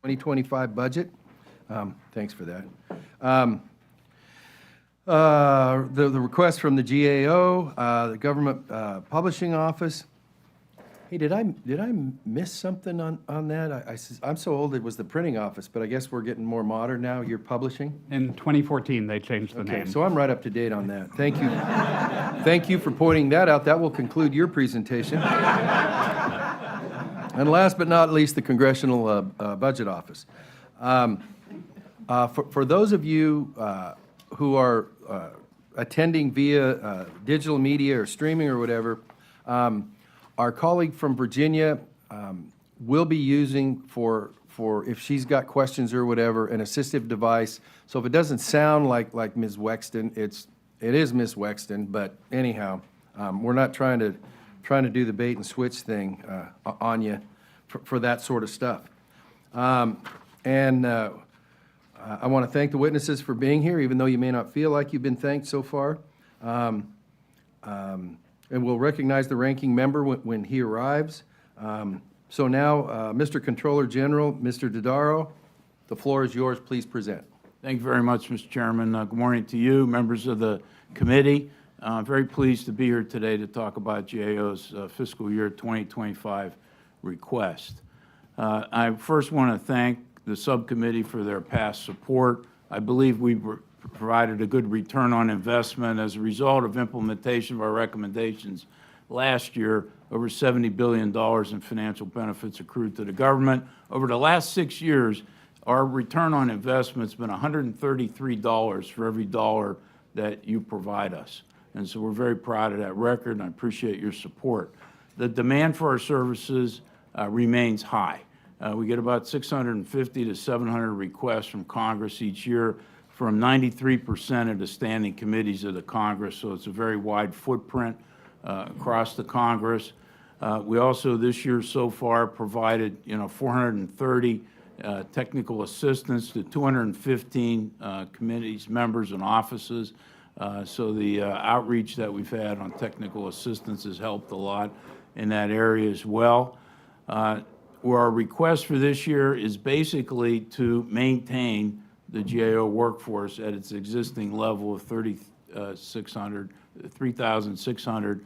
2025 budget. Thanks for that. The request from the GAO, the Government Publishing Office. Hey, did I miss something on that? I'm so old, it was the printing office, but I guess we're getting more modern now. You're publishing? In 2014, they changed the name. Okay, so I'm right up to date on that. Thank you. Thank you for pointing that out. That will conclude your presentation. And last but not least, the Congressional Budget Office. For those of you who are attending via digital media or streaming or whatever, our colleague from Virginia will be using for if she's got questions or whatever, an assistive device. So if it doesn't sound like Ms. Wexton, it is Ms. Wexton. But anyhow, we're not trying to do the bait and switch thing on you for that sort of stuff. I want to thank the witnesses for being here, even though you may not feel like you've been thanked so far. And we'll recognize the ranking member when he arrives. So now, Mr. Comptroller General, Mr. Dodaro, the floor is yours. Please present. Thank you very much, Mr. Chairman. Good morning to you, members of the committee. I'm very pleased to be here today to talk about GAO's fiscal year 2025 request. I first want to thank the subcommittee for their past support. I believe we provided a good return on investment as a result of implementation of our recommendations. Last year, over $70 billion in financial benefits accrued to the government. Over the last 6 years, our return on investment has been $133 for every dollar that you provide us. And so we're very proud of that record, and I appreciate your support. The demand for our services remains high. We get about 650 to 700 requests from Congress each year from 93% of the standing committees of the Congress, so it's a very wide footprint across the Congress. We also, this year so far, provided 430 technical assistance to 215 committees, members, and offices. So the outreach that we've had on technical assistance has helped a lot in that area as well. Where our request for this year is basically to maintain the GAO workforce at its existing level of 3,600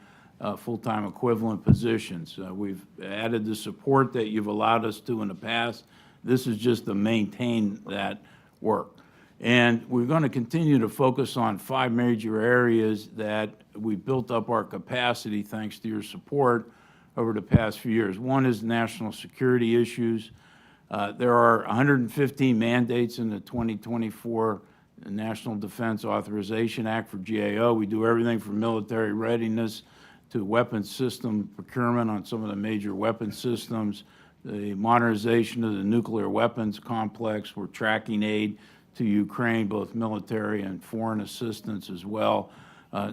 full-time equivalent positions. We've added the support that you've allowed us to in the past. This is just to maintain that work. And we're going to continue to focus on 5 major areas that we built up our capacity thanks to your support over the past few years. One is national security issues. There are 115 mandates in the 2024 National Defense Authorization Act for GAO. We do everything from military readiness to weapons system procurement on some of the major weapon systems, the modernization of the nuclear weapons complex. We're tracking aid to Ukraine, both military and foreign assistance as well.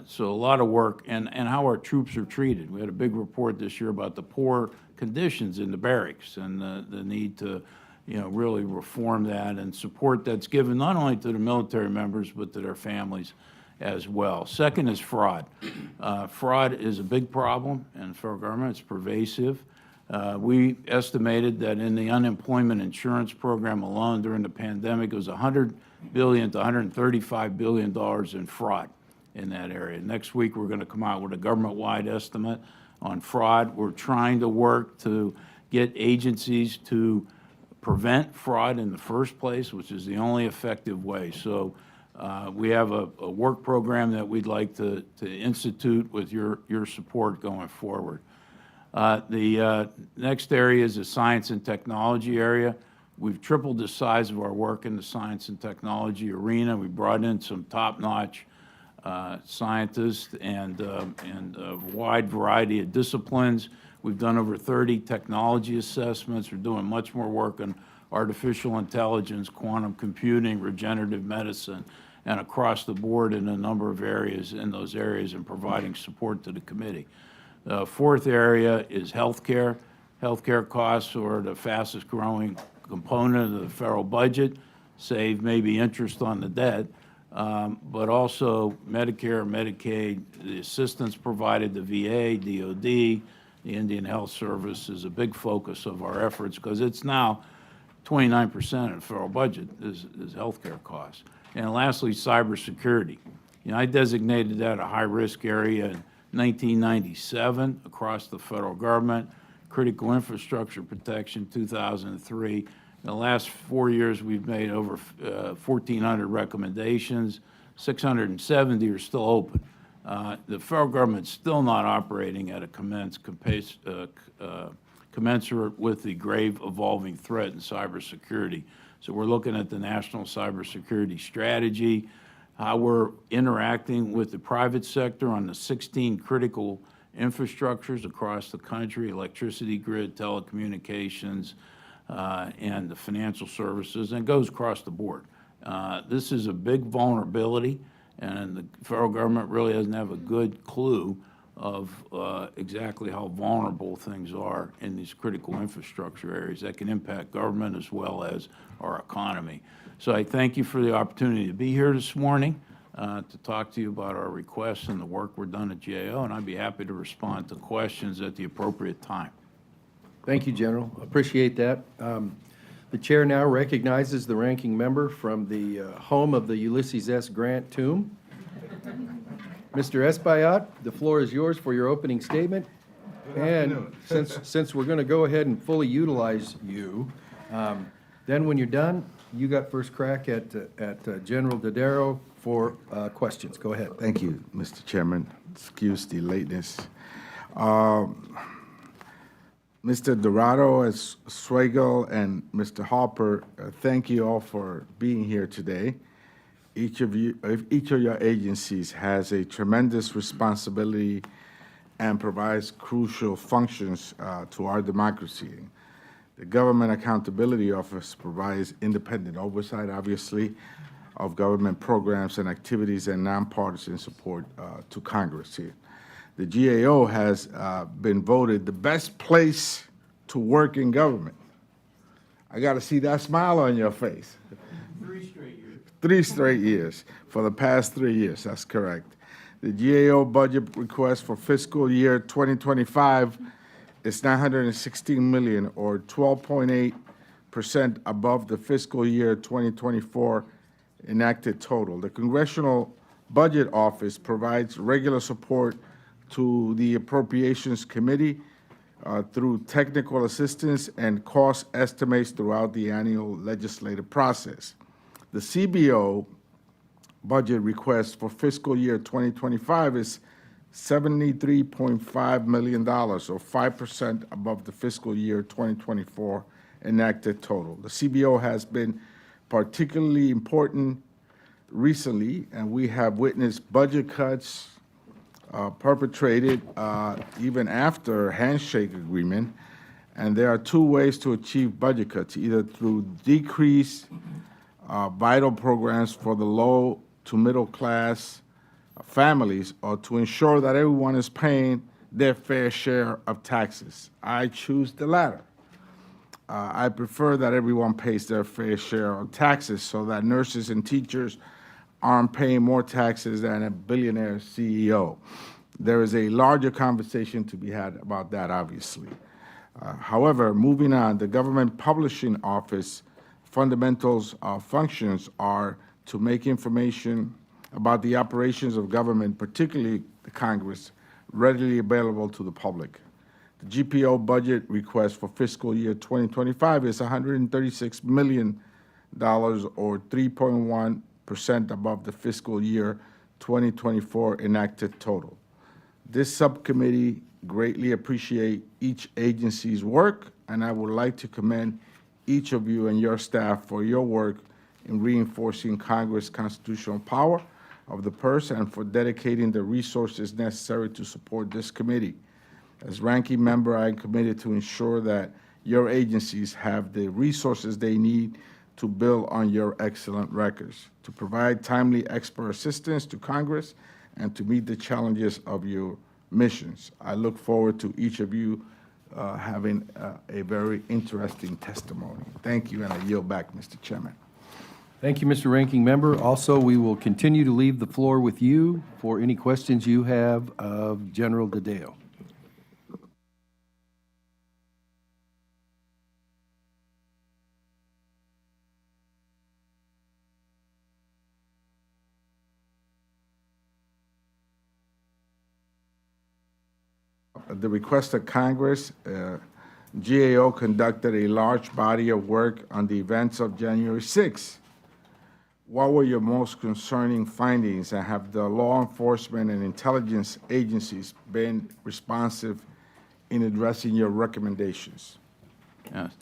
So a lot of work, and how our troops are treated. We had a big report this year about the poor conditions in the barracks and the need to really reform that and support that's given not only to the military members but to their families as well. Second is fraud. Fraud is a big problem in the federal government. It's pervasive. We estimated that in the unemployment insurance program alone during the pandemic, it was $100 billion to $135 billion in fraud in that area. Next week, we're going to come out with a government-wide estimate on fraud. We're trying to work to get agencies to prevent fraud in the first place, which is the only effective way. So we have a work program that we'd like to institute with your support going forward. The next area is the science and technology area. We've tripled the size of our work in the science and technology arena. We brought in some top-notch scientists and a wide variety of disciplines. We've done over 30 technology assessments. We're doing much more work on artificial intelligence, quantum computing, regenerative medicine, and across the board in a number of areas in those areas and providing support to the committee. The fourth area is healthcare. Healthcare costs are the fastest growing component of the federal budget, save maybe interest on the debt, but also Medicare, Medicaid, the assistance provided to VA, DOD, the Indian Health Service is a big focus of our efforts because it's now 29% of the federal budget is healthcare costs. And lastly, cybersecurity. You know, I designated that a high-risk area in 1997 across the federal government, critical infrastructure protection 2003. In the last 4 years, we've made over 1,400 recommendations. 670 are still open. The federal government's still not operating at a commensurate with the grave evolving threat in cybersecurity. So we're looking at the National Cybersecurity Strategy, how we're interacting with the private sector on the 16 critical infrastructures across the country, electricity grid, telecommunications, and the financial services, and it goes across the board. This is a big vulnerability, and the federal government really doesn't have a good clue of exactly how vulnerable things are in these critical infrastructure areas that can impact government as well as our economy. So I thank you for the opportunity to be here this morning to talk to you about our requests and the work we're done at GAO, and I'd be happy to respond to questions at the appropriate time. Thank you, General. Appreciate that. The chair now recognizes the ranking member from the home of the Ulysses S. Grant tomb. Mr. Espaillat, the floor is yours for your opening statement. And since we're going to go ahead and fully utilize you, then when you're done, you got first crack at General Dodaro for questions. Go ahead. Thank you, Mr. Chairman. Excuse the lateness. Mr. Dorado, Swagel, and Mr. Harper, thank you all for being here today. Each of your agencies has a tremendous responsibility and provides crucial functions to our democracy. The Government Accountability Office provides independent oversight, obviously, of government programs and activities and nonpartisan support to Congress here. The GAO has been voted the best place to work in government. I got to see that smile on your face. 3 straight years. 3 straight years, for the past 3 years, that's correct. The GAO budget request for fiscal year 2025 is $916 million, or 12.8% above the fiscal year 2024 enacted total. The Congressional Budget Office provides regular support to the Appropriations Committee through technical assistance and cost estimates throughout the annual legislative process. The CBO budget request for fiscal year 2025 is $73.5 million, or 5% above the fiscal year 2024 enacted total. The CBO has been particularly important recently, and we have witnessed budget cuts perpetrated even after handshake agreement. And there are 2 ways to achieve budget cuts, either through decreased vital programs for the low to middle class families, or to ensure that everyone is paying their fair share of taxes. I choose the latter. I prefer that everyone pays their fair share of taxes so that nurses and teachers aren't paying more taxes than a billionaire CEO. There is a larger conversation to be had about that, obviously. However, moving on, the Government Publishing Office fundamentals functions are to make information about the operations of government, particularly the Congress, readily available to the public. The GPO budget request for fiscal year 2025 is $136 million, or 3.1% above the fiscal year 2024 enacted total. This subcommittee greatly appreciates each agency's work, and I would like to commend each of you and your staff for your work in reinforcing Congress' constitutional power of the purse and for dedicating the resources necessary to support this committee. As ranking member, I am committed to ensure that your agencies have the resources they need to build on your excellent records, to provide timely expert assistance to Congress, and to meet the challenges of your missions. I look forward to each of you having a very interesting testimony. Thank you, and I yield back, Mr. Chairman. Thank you, Mr. Ranking Member. Also, we will continue to leave the floor with you for any questions you have of General Dodaro. at the request of Congress, GAO conducted a large body of work on the events of January 6th. What were your most concerning findings, and have the law enforcement and intelligence agencies been responsive in addressing your recommendations? Yes.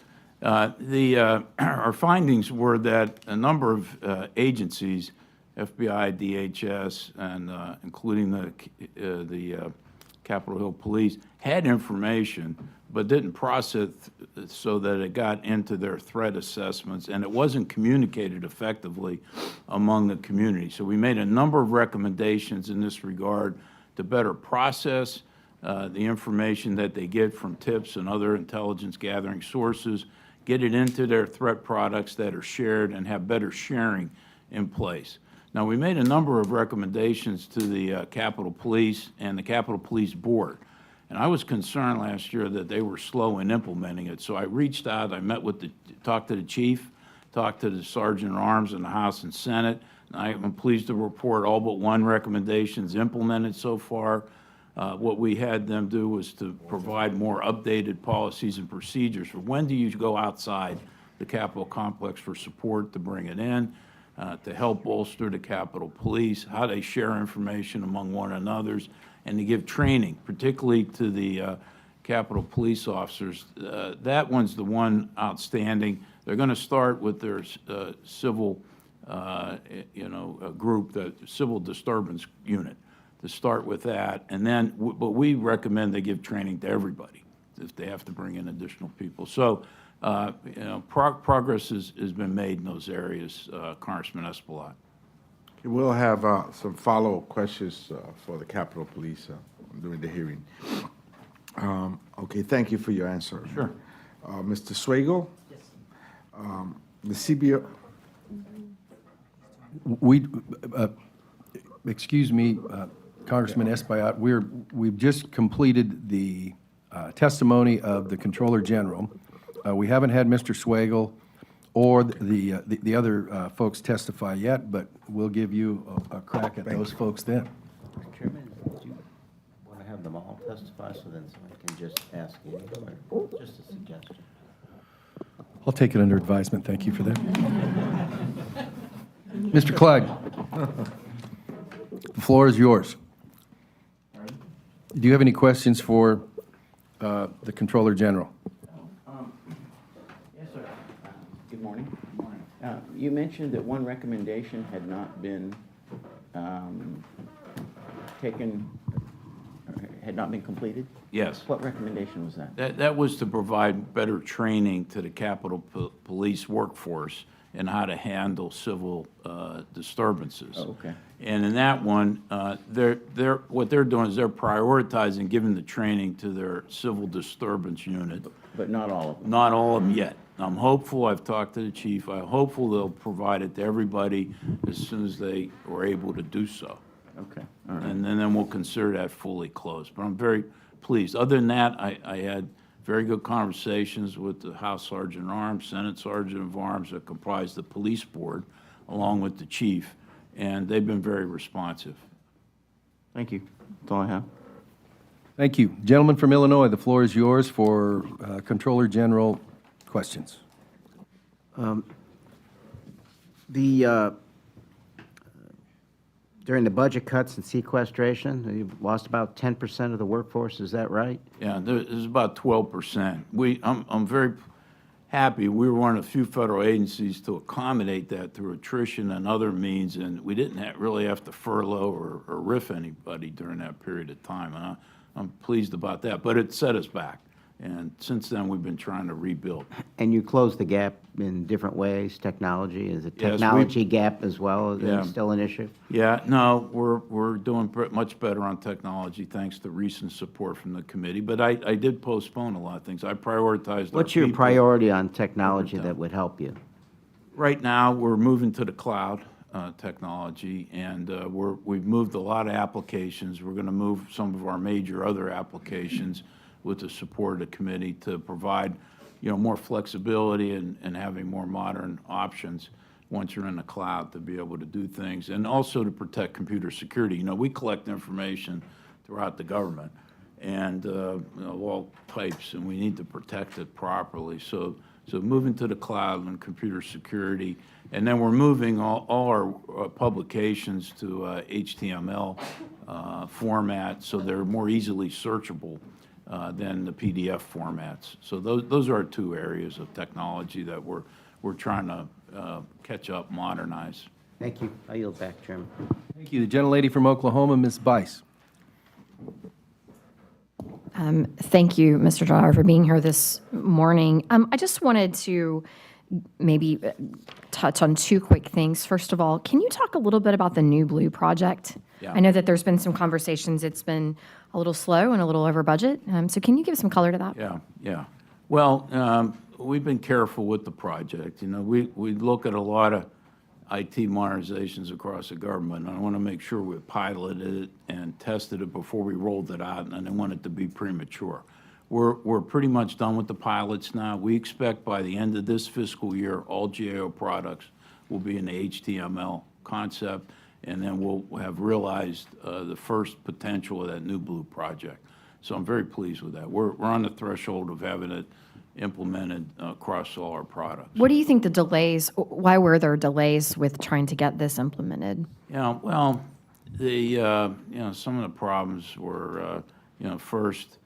Our findings were that a number of agencies, FBI, DHS, and including the Capitol Hill Police, had information but didn't process it so that it got into their threat assessments, and it wasn't communicated effectively among the community. So we made a number of recommendations in this regard to better process the information that they get from tips and other intelligence gathering sources, get it into their threat products that are shared, and have better sharing in place. Now, we made a number of recommendations to the Capitol Police and the Capitol Police Board, and I was concerned last year that they were slow in implementing it. So I reached out, I met with talked to the chief, talked to the Sergeant at Arms in the House and Senate, and I'm pleased to report all but one recommendation is implemented so far. What we had them do was to provide more updated policies and procedures for when do you go outside the Capitol complex for support to bring it in, to help bolster the Capitol Police, how they share information among one another, and to give training, particularly to the Capitol Police officers. That one's the one outstanding. They're going to start with their civil, group, the Civil Disturbance Unit, to start with that, and then, but we recommend they give training to everybody if they have to bring in additional people. So, progress has been made in those areas, Congressman Espelot. Okay, we'll have some follow-up questions for the Capitol Police during the hearing. Okay, thank you for your answer. Sure. Mr. Swagel? Yes. The CBO. Excuse me, Congressman Espaillat, we've just completed the testimony of the Controller General. We haven't had Mr. Swagel or the other folks testify yet, but we'll give you a crack at those folks then. Mr. Chairman, do you want to have them all testify so then someone can just ask you, or just a suggestion? I'll take it under advisement. Thank you for that. Mr. Clegg, the floor is yours. Do you have any questions for the Controller General? Yes, sir. Good morning. Good morning. You mentioned that one recommendation had not been completed? Yes. What recommendation was that? That was to provide better training to the Capitol Police workforce and how to handle civil disturbances. Oh, okay. And in that one, what they're doing is they're prioritizing giving the training to their civil disturbance unit. But not all of them? Not all of them yet. I'm hopeful, I've talked to the chief, I'm hopeful they'll provide it to everybody as soon as they are able to do so. Okay, all right. And then we'll consider that fully closed. But I'm very pleased. Other than that, I had very good conversations with the House Sergeant at Arms, Senate Sergeant of Arms that comprise the police board, along with the chief, and they've been very responsive. Thank you. That's all I have. Thank you. Gentleman from Illinois, the floor is yours for Controller General questions. During the budget cuts and sequestration, you've lost about 10% of the workforce, is that right? Yeah, there's about 12%. I'm very happy. We were one of the few federal agencies to accommodate that through attrition and other means, and we didn't really have to furlough or RIF anybody during that period of time. And I'm pleased about that, but it set us back. And since then, we've been trying to rebuild. And you closed the gap in different ways, technology, is it Yes, technology gap as well, is Yeah. it still an issue? Yeah, no, we're doing much better on technology, thanks to recent support from the committee. But I did postpone a lot of things. I prioritized our What's your people. priority on technology that would help you? Right now, we're moving to the cloud technology, and we've moved a lot of applications. We're going to move some of our major other applications with the support of the committee to provide, more flexibility and having more modern options once you're in the cloud to be able to do things, and also to protect computer security. We collect information throughout the government, and of all types, and we need to protect it properly. So moving to the cloud and computer security, and then we're moving all our publications to HTML format, so they're more easily searchable than the PDF formats. So those are our two areas of technology that we're trying to catch up, modernize. Thank you. I yield back, Chairman. Thank you. The gentlelady from Oklahoma, Ms. Bice. Thank you, Mr. Dyer, for being here this morning. I just wanted to maybe touch on two quick things. First of all, can you talk a little bit about the New Blue project? Yeah. I know that there's been some conversations. It's been a little slow and a little over budget. So can you give some color to that? Yeah. Well, we've been careful with the project. You know, we look at a lot of IT modernizations across the government, and I want to make sure we piloted it and tested it before we rolled it out, and I didn't want it to be premature. We're pretty much done with the pilots now. We expect by the end of this fiscal year, all GAO products will be in the HTML concept, and then we'll have realized the first potential of that New Blue project. So I'm very pleased with that. We're on the threshold of having it implemented across all our products. What do you think the delays, why were there delays with trying to get this implemented? Yeah, well, some of the problems were, first,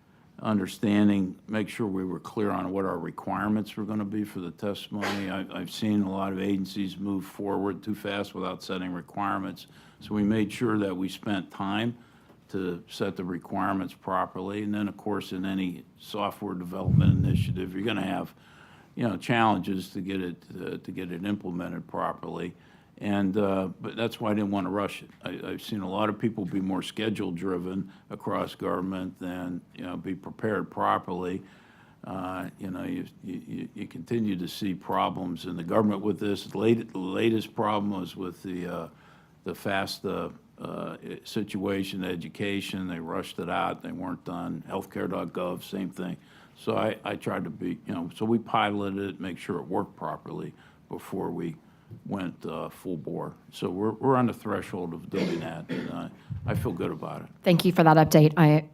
understanding, make sure we were clear on what our requirements were going to be for the testimony. I've seen a lot of agencies move forward too fast without setting requirements. So we made sure that we spent time to set the requirements properly. And then, of course, in any software development initiative, you're going to have, challenges to get it implemented properly. And but that's why I didn't want to rush it. I've seen a lot of people be more schedule-driven across government than be prepared properly. You continue to see problems in the government with this. The latest problem was with the FAFSA situation, education. They rushed it out. They weren't done. Healthcare.gov, same thing. So I tried to be, so we piloted it, make sure it worked properly before we went full bore. So we're on the threshold of doing that, and I feel good about it. Thank you for that update. I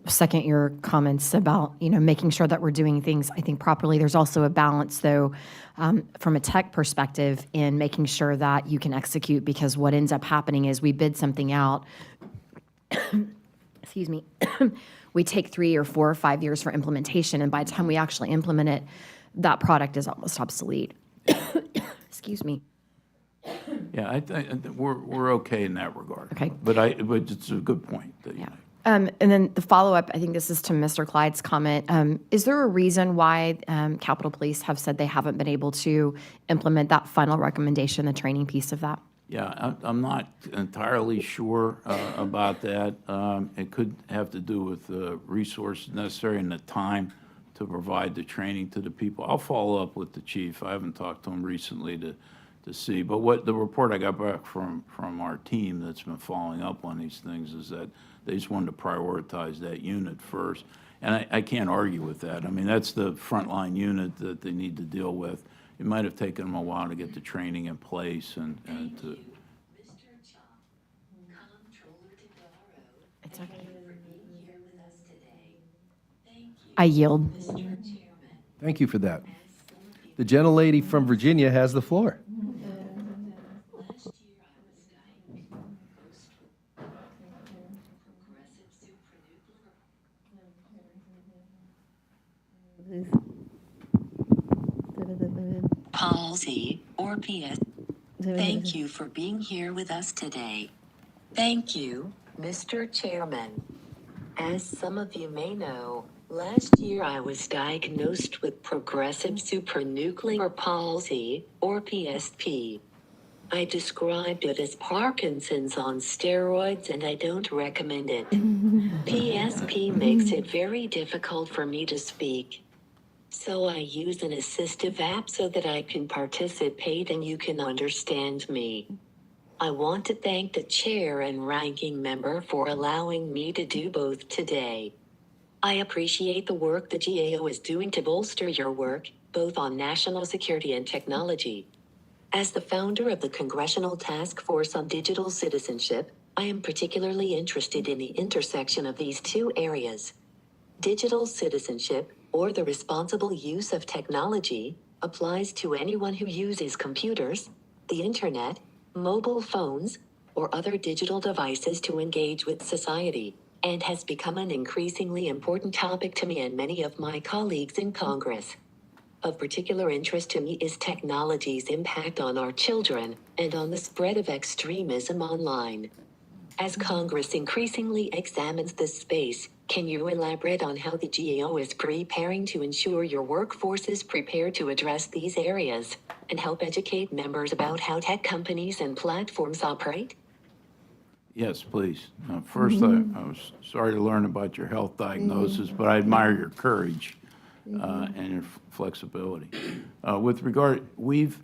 second your comments about, making sure that we're doing things, I think, properly. There's also a balance, though, from a tech perspective in making sure that you can execute, because what ends up happening is we bid something out, excuse me, we take 3 or 4 or 5 years for implementation, and by the time we actually implement it, that product is almost obsolete. Excuse me. Yeah, I we're okay in that regard. Okay. But it's a good point that you make. And then the follow-up, I think this is to Mr. Clyde's comment. Is there a reason why Capitol Police have said they haven't been able to implement that final recommendation, the training piece of that? Yeah, I'm not entirely sure about that. It could have to do with the resources necessary and the time to provide the training to the people. I'll follow up with the chief. I haven't talked to him recently to see. But what the report I got back from our team that's been following up on these things is that they just wanted to prioritize that unit first. And I can't argue with that. I mean, that's the frontline unit that they need to deal with. It might have taken them a while to get the training in place and to. Mr. Chong, Comptroller DeGaro, It's okay. thank you for being here with us today. Thank you, I yield. Mr. Chairman. Thank you for that. The gentlelady from Virginia has the floor. Last year, I was diagnosed with progressive supranuclear palsy, or PS. Thank you for being here with us today. Thank you, Mr. Chairman. As some of you may know, last year I was diagnosed with progressive supranuclear palsy, or PSP. I described it as Parkinson's on steroids, and I don't recommend it. PSP makes it very difficult for me to speak. So I use an assistive app so that I can participate and you can understand me. I want to thank the chair and ranking member for allowing me to do both today. I appreciate the work the GAO is doing to bolster your work, both on national security and technology. As the founder of the Congressional Task Force on Digital Citizenship, I am particularly interested in the intersection of these two areas. Digital citizenship, or the responsible use of technology, applies to anyone who uses computers, the internet, mobile phones, or other digital devices to engage with society, and has become an increasingly important topic to me and many of my colleagues in Congress. Of particular interest to me is technology's impact on our children and on the spread of extremism online. As Congress increasingly examines this space, can you elaborate on how the GAO is preparing to ensure your workforce is prepared to address these areas and help educate members about how tech companies and platforms operate? Yes, please. First, I was sorry to learn about your health diagnosis, but I admire your courage and your flexibility. With regard, we've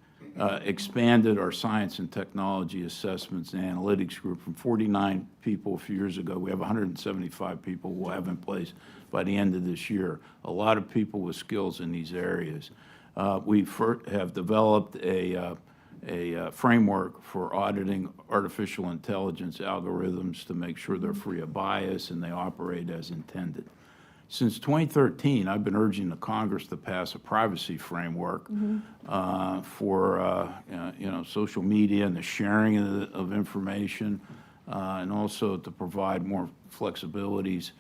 expanded our science and technology assessments and analytics group from 49 people a few years ago. We have 175 people we'll have in place by the end of this year. A lot of people with skills in these areas. We have developed a framework for auditing artificial intelligence algorithms to make sure they're free of bias and they operate as intended. Since 2013, I've been urging the Congress to pass a privacy framework for social media and the sharing of information, and also to provide more flexibilities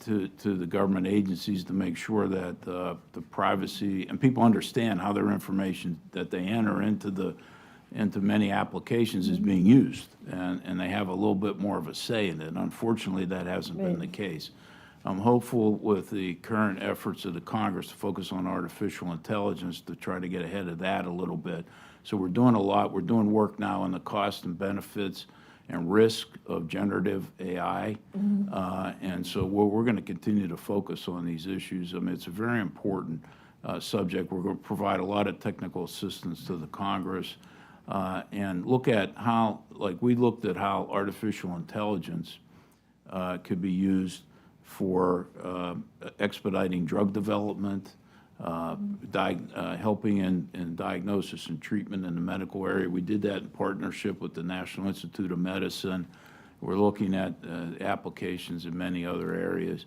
to the government agencies to make sure that the privacy and people understand how their information that they enter into many applications is being used, and they have a little bit more of a say in it. Unfortunately, that hasn't been the case. I'm hopeful with the current efforts of the Congress to focus on artificial intelligence to try to get ahead of that a little bit. So we're doing a lot. We're doing work now on the cost and benefits and risk of generative AI. And so we're going to continue to focus on these issues. I mean, it's a very important subject. We're going to provide a lot of technical assistance to the Congress and look at how, like we looked at how artificial intelligence could be used for expediting drug development, helping in diagnosis and treatment in the medical area. We did that in partnership with the National Institute of Medicine. We're looking at applications in many other areas.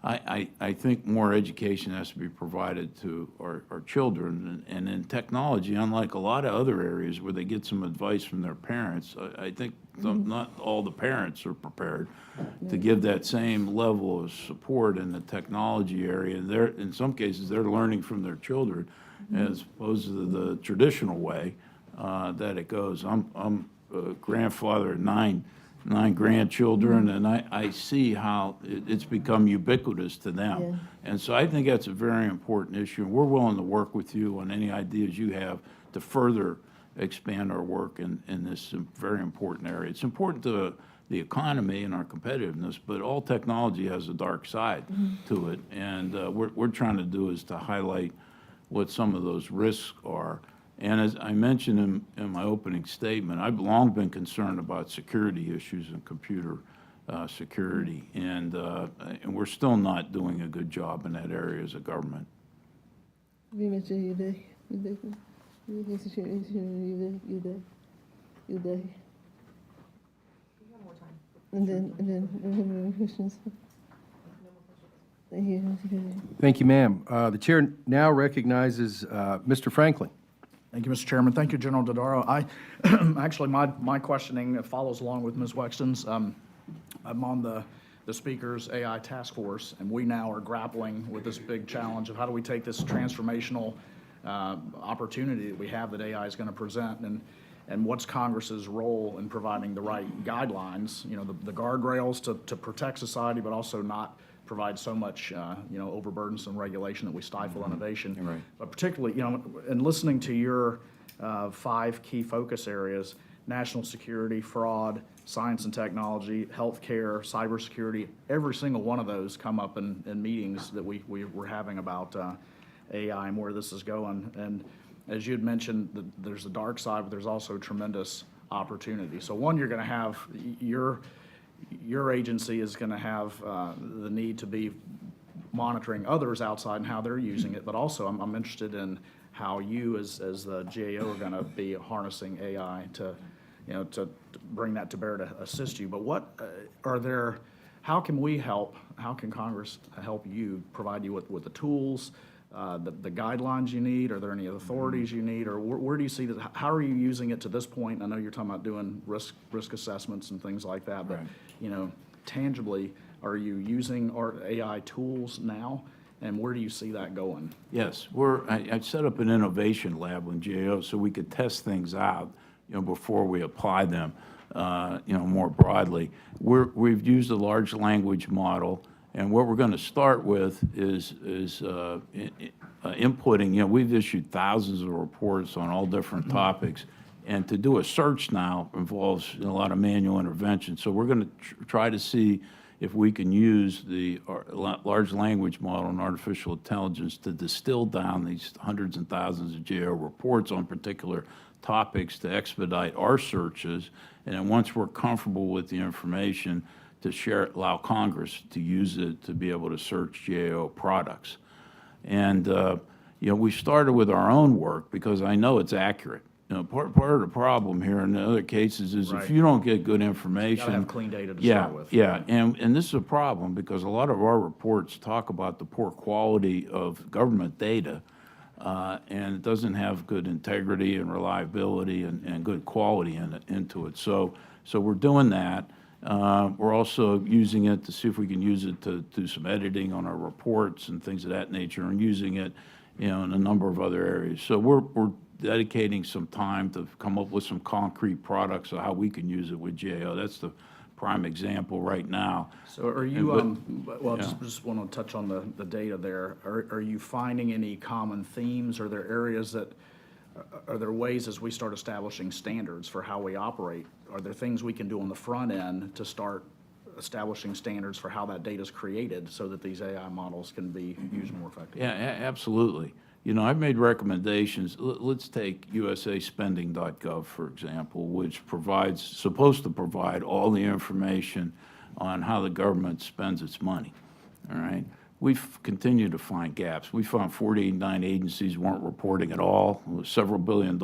I think more education has to be provided to our children. And in technology, unlike a lot of other areas where they get some advice from their parents, I think not all the parents are prepared to give that same level of support in the technology area. In some cases, they're learning from their children as opposed to the traditional way that it goes. I'm a grandfather of nine grandchildren, and I see how it's become ubiquitous to them. Yeah. And so I think that's a very important issue. And we're willing to work with you on any ideas you have to further expand our work in this very important area. It's important to the economy and our competitiveness, but all technology has a dark side to it. And what we're trying to do is to highlight what some of those risks are. And as I mentioned in my opening statement, I've long been concerned about security issues and computer security, and we're still not doing a good job in that area as a government. Thank you, ma'am. The chair now recognizes Mr. Franklin. Thank you, Mr. Chairman. Thank you, General Dodaro. Actually, my questioning follows along with Ms. Wexton's. I'm on the Speaker's AI Task Force, and we now are grappling with this big challenge of how do we take this transformational opportunity that we have that AI is going to present, and what's Congress's role in providing the right guidelines, the guardrails to protect society, but also not provide so much, overburdensome regulation that we stifle innovation. Right. But particularly, in listening to your 5 key focus areas, national security, fraud, science and technology, healthcare, cybersecurity, every single one of those come up in meetings that we're having about AI and where this is going. And as you had mentioned, there's a dark side, but there's also tremendous opportunity. So one, you're going to have your agency is going to have the need to be monitoring others outside and how they're using it, but also I'm interested in how you as the GAO are going to be harnessing AI to bring that to bear to assist you. But how can we help, how can Congress help you, provide you with the tools, the guidelines you need? Are there any authorities you need, or where do you see that? How are you using it to this point? I know you're talking about doing risk assessments and things like that, but, tangibly, are you using our AI tools now, and where do you see that going? Yes, I set up an innovation lab with GAO so we could test things out, before we apply them, more broadly. We've used a large language model, and what we're going to start with is inputting. We've issued thousands of reports on all different topics, and to do a search now involves a lot of manual intervention. So we're going to try to see if we can use the large language model and artificial intelligence to distill down these hundreds and thousands of GAO reports on particular topics to expedite our searches, and then once we're comfortable with the information, to allow Congress to use it to be able to search GAO products. And, we started with our own work because I know it's accurate. Part of the problem here in the other cases is if you don't get good information. Gotta have clean data to Yeah, start with. yeah, and this is a problem because a lot of our reports talk about the poor quality of government data, and it doesn't have good integrity and reliability and good quality into it. So we're doing that. We're also using it to see if we can use it to do some editing on our reports and things of that nature, and using it, in a number of other areas. So we're dedicating some time to come up with some concrete products of how we can use it with GAO. That's the prime example right now. So are you, Yeah. just want to touch on the data there. Are you finding any common themes? Are there areas are there ways as we start establishing standards for how we operate? Are there things we can do on the front end to start establishing standards for how that data is created so that these AI models can be used more effectively? Yeah, absolutely. I've made recommendations. Let's take usaspending.gov, for example, which supposed to provide all the information on how the government spends its money, all right? We've continued to find gaps. We found 49 agencies weren't reporting at all. Several $1 billion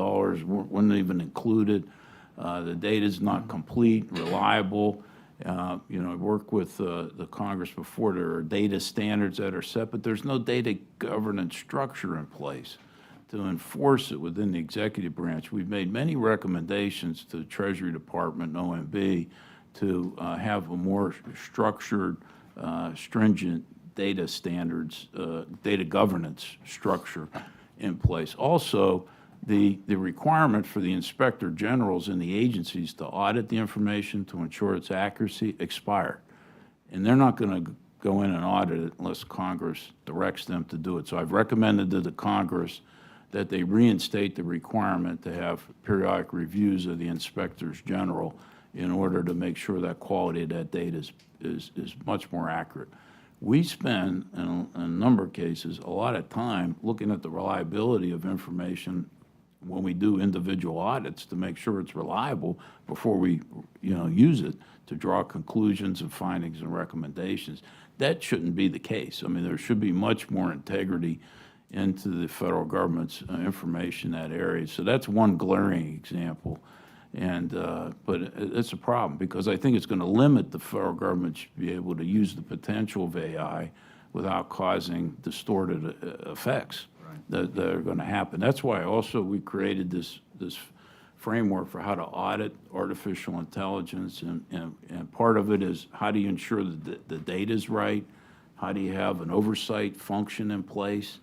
weren't even included. The data's not complete, reliable. I worked with the Congress before. There are data standards that are set, but there's no data governance structure in place to enforce it within the executive branch. We've made many recommendations to the Treasury Department and OMB to have a more structured, stringent data standards, data governance structure in place. Also, the requirement for the inspector generals in the agencies to audit the information to ensure its accuracy expired. And they're not going to go in and audit it unless Congress directs them to do it. So I've recommended to the Congress that they reinstate the requirement to have periodic reviews of the inspectors general in order to make sure that quality of that data is much more accurate. We spend, in a number of cases, a lot of time looking at the reliability of information when we do individual audits to make sure it's reliable before we, use it to draw conclusions and findings and recommendations. That shouldn't be the case. I mean, there should be much more integrity into the federal government's information in that area. So that's one glaring example. And, but it's a problem because I think it's going to limit the federal government to be able to use the potential of AI without causing distorted effects that are going to happen. That's why also we created this framework for how to audit artificial intelligence, and part of it is how do you ensure that the data is right? How do you have an oversight function in place?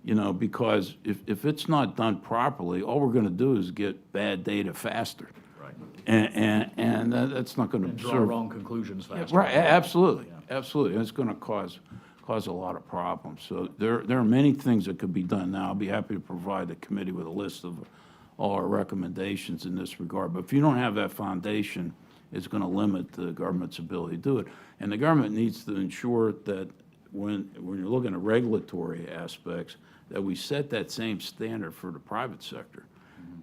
Because if it's not done properly, all we're going to do is get bad data faster. Right. And that's not going to Draw serve. wrong conclusions faster. Right, absolutely, absolutely. And it's going to cause a lot of problems. So there are many things that could be done now. I'll be happy to provide the committee with a list of all our recommendations in this regard. But if you don't have that foundation, it's going to limit the government's ability to do it. And the government needs to ensure that when you're looking at regulatory aspects, that we set that same standard for the private sector,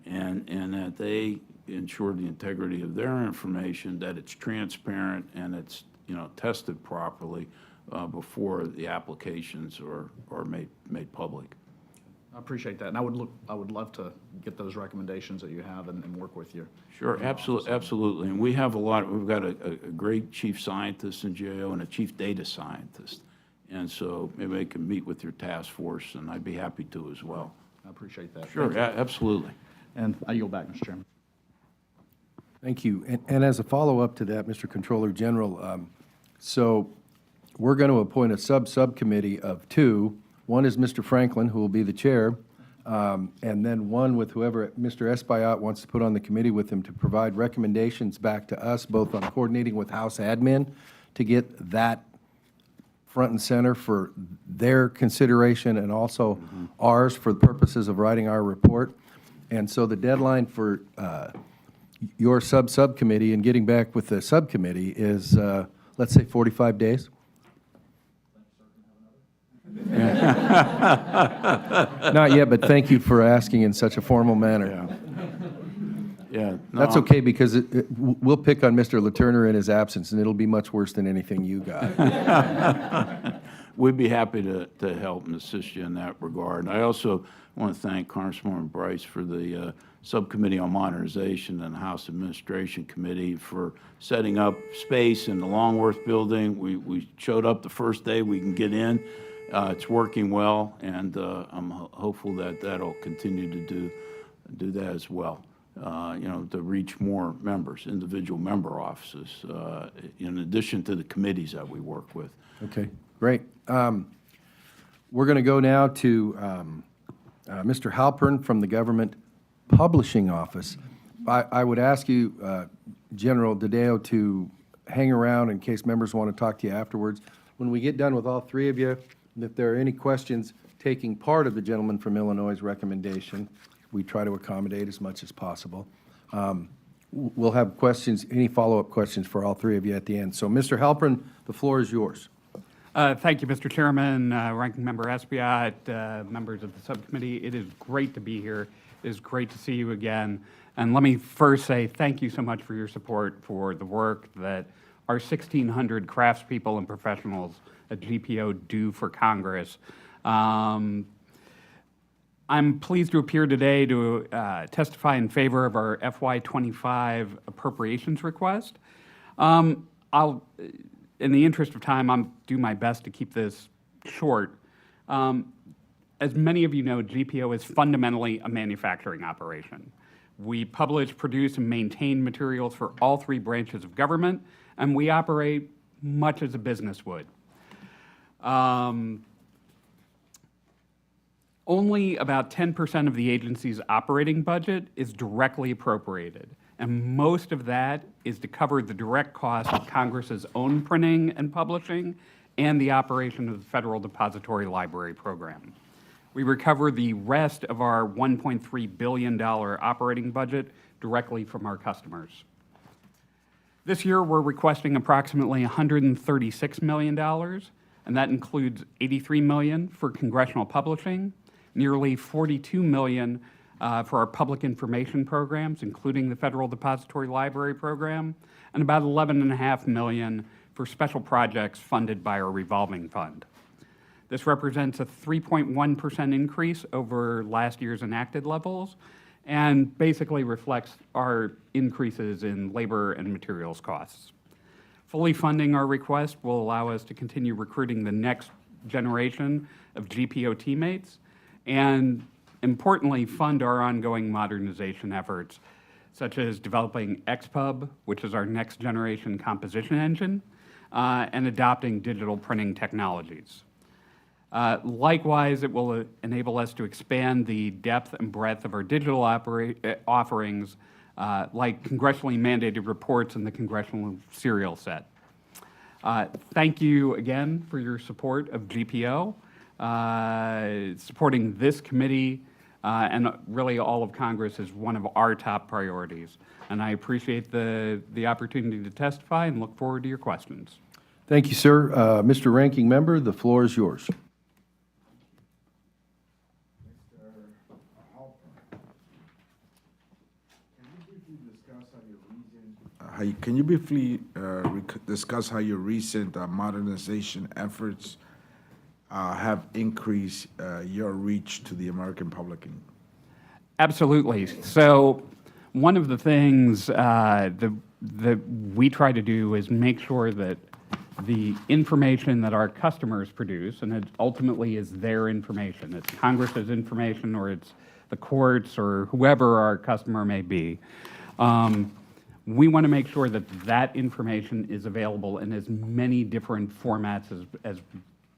and that they ensure the integrity of their information, that it's transparent and it's tested properly before the applications are made public. I appreciate that, and I would love to get those recommendations that you have and work with you. Sure, absolutely. And we have we've got a great chief scientist in GAO and a chief data scientist. And so maybe I can meet with your task force, and I'd be happy to as well. I appreciate that. Sure, absolutely. And I yield back, Mr. Chairman. Thank you. And as a follow-up to that, Mr. Controller General, so we're going to appoint a subcommittee of two. One is Mr. Franklin, who will be the chair, and then one with whoever Mr. Espaillat wants to put on the committee with him to provide recommendations back to us, both on coordinating with House admin to get that front and center for their consideration and also ours for the purposes of writing our report. And so the deadline for your subcommittee and getting back with the subcommittee is, let's say, 45 days? Not yet, but thank you for asking in such a formal manner. Yeah. no, That's okay, because we'll pick on Mr. Latourner in his absence, and it'll be much worse than anything you got. We'd be happy to help and assist you in that regard. I also want to thank Congresswoman Bryce for the Subcommittee on Modernization and House Administration Committee for setting up space in the Longworth building. We showed up the first day we can get in. It's working well, and I'm hopeful that that'll continue to do that as well. To reach more members, individual member offices, in addition to the committees that we work with. Okay, great. We're going to go now to Mr. Halpern from the Government Publishing Office. I would ask you, General DeDeo, to hang around in case members want to talk to you afterwards. When we get done with all three of you, if there are any questions taking part of the gentleman from Illinois' recommendation, we try to accommodate as much as possible. We'll have questions, any follow-up questions for all three of you at the end. So, Mr. Halpern, the floor is yours. Thank you, Mr. Chairman, Ranking Member Espaillat, members of the subcommittee. It is great to be here. It is great to see you again. And let me first say thank you so much for your support for the work that our 1,600 craftspeople and professionals at GPO do for Congress. I'm pleased to appear today to testify in favor of our FY25 appropriations request. In the interest of time, I'll do my best to keep this short. As many of you know, GPO is fundamentally a manufacturing operation. We publish, produce, and maintain materials for all three branches of government, and we operate much as a business would. Only about 10% of the agency's operating budget is directly appropriated, and most of that is to cover the direct cost of Congress's own printing and publishing and the operation of the Federal Depository Library Program. We recover the rest of our $1.3 billion operating budget directly from our customers. This year, we're requesting approximately $136 million, and that includes $83 million for congressional publishing, nearly $42 million for our public information programs, including the Federal Depository Library Program, and about $11.5 million for special projects funded by our revolving fund. This represents a 3.1% increase over last year's enacted levels and basically reflects our increases in labor and materials costs. Fully funding our request will allow us to continue recruiting the next generation of GPO teammates and, importantly, fund our ongoing modernization efforts, such as developing XPub, which is our next generation composition engine, and adopting digital printing technologies. Likewise, it will enable us to expand the depth and breadth of our digital offerings, like congressionally mandated reports in the congressional serial set. Thank you again for your support of GPO, supporting this committee, and really all of Congress is one of our top priorities. And I appreciate the opportunity to testify and look forward to your questions. Thank you, sir. Mr. Ranking Member, the floor is yours. Can you briefly discuss how your recent modernization efforts have increased your reach to the American public? Absolutely. So one of the things that we try to do is make sure that the information that our customers produce, and it ultimately is their information, it's Congress's information or it's the courts or whoever our customer may be, we want to make sure that that information is available in as many different formats as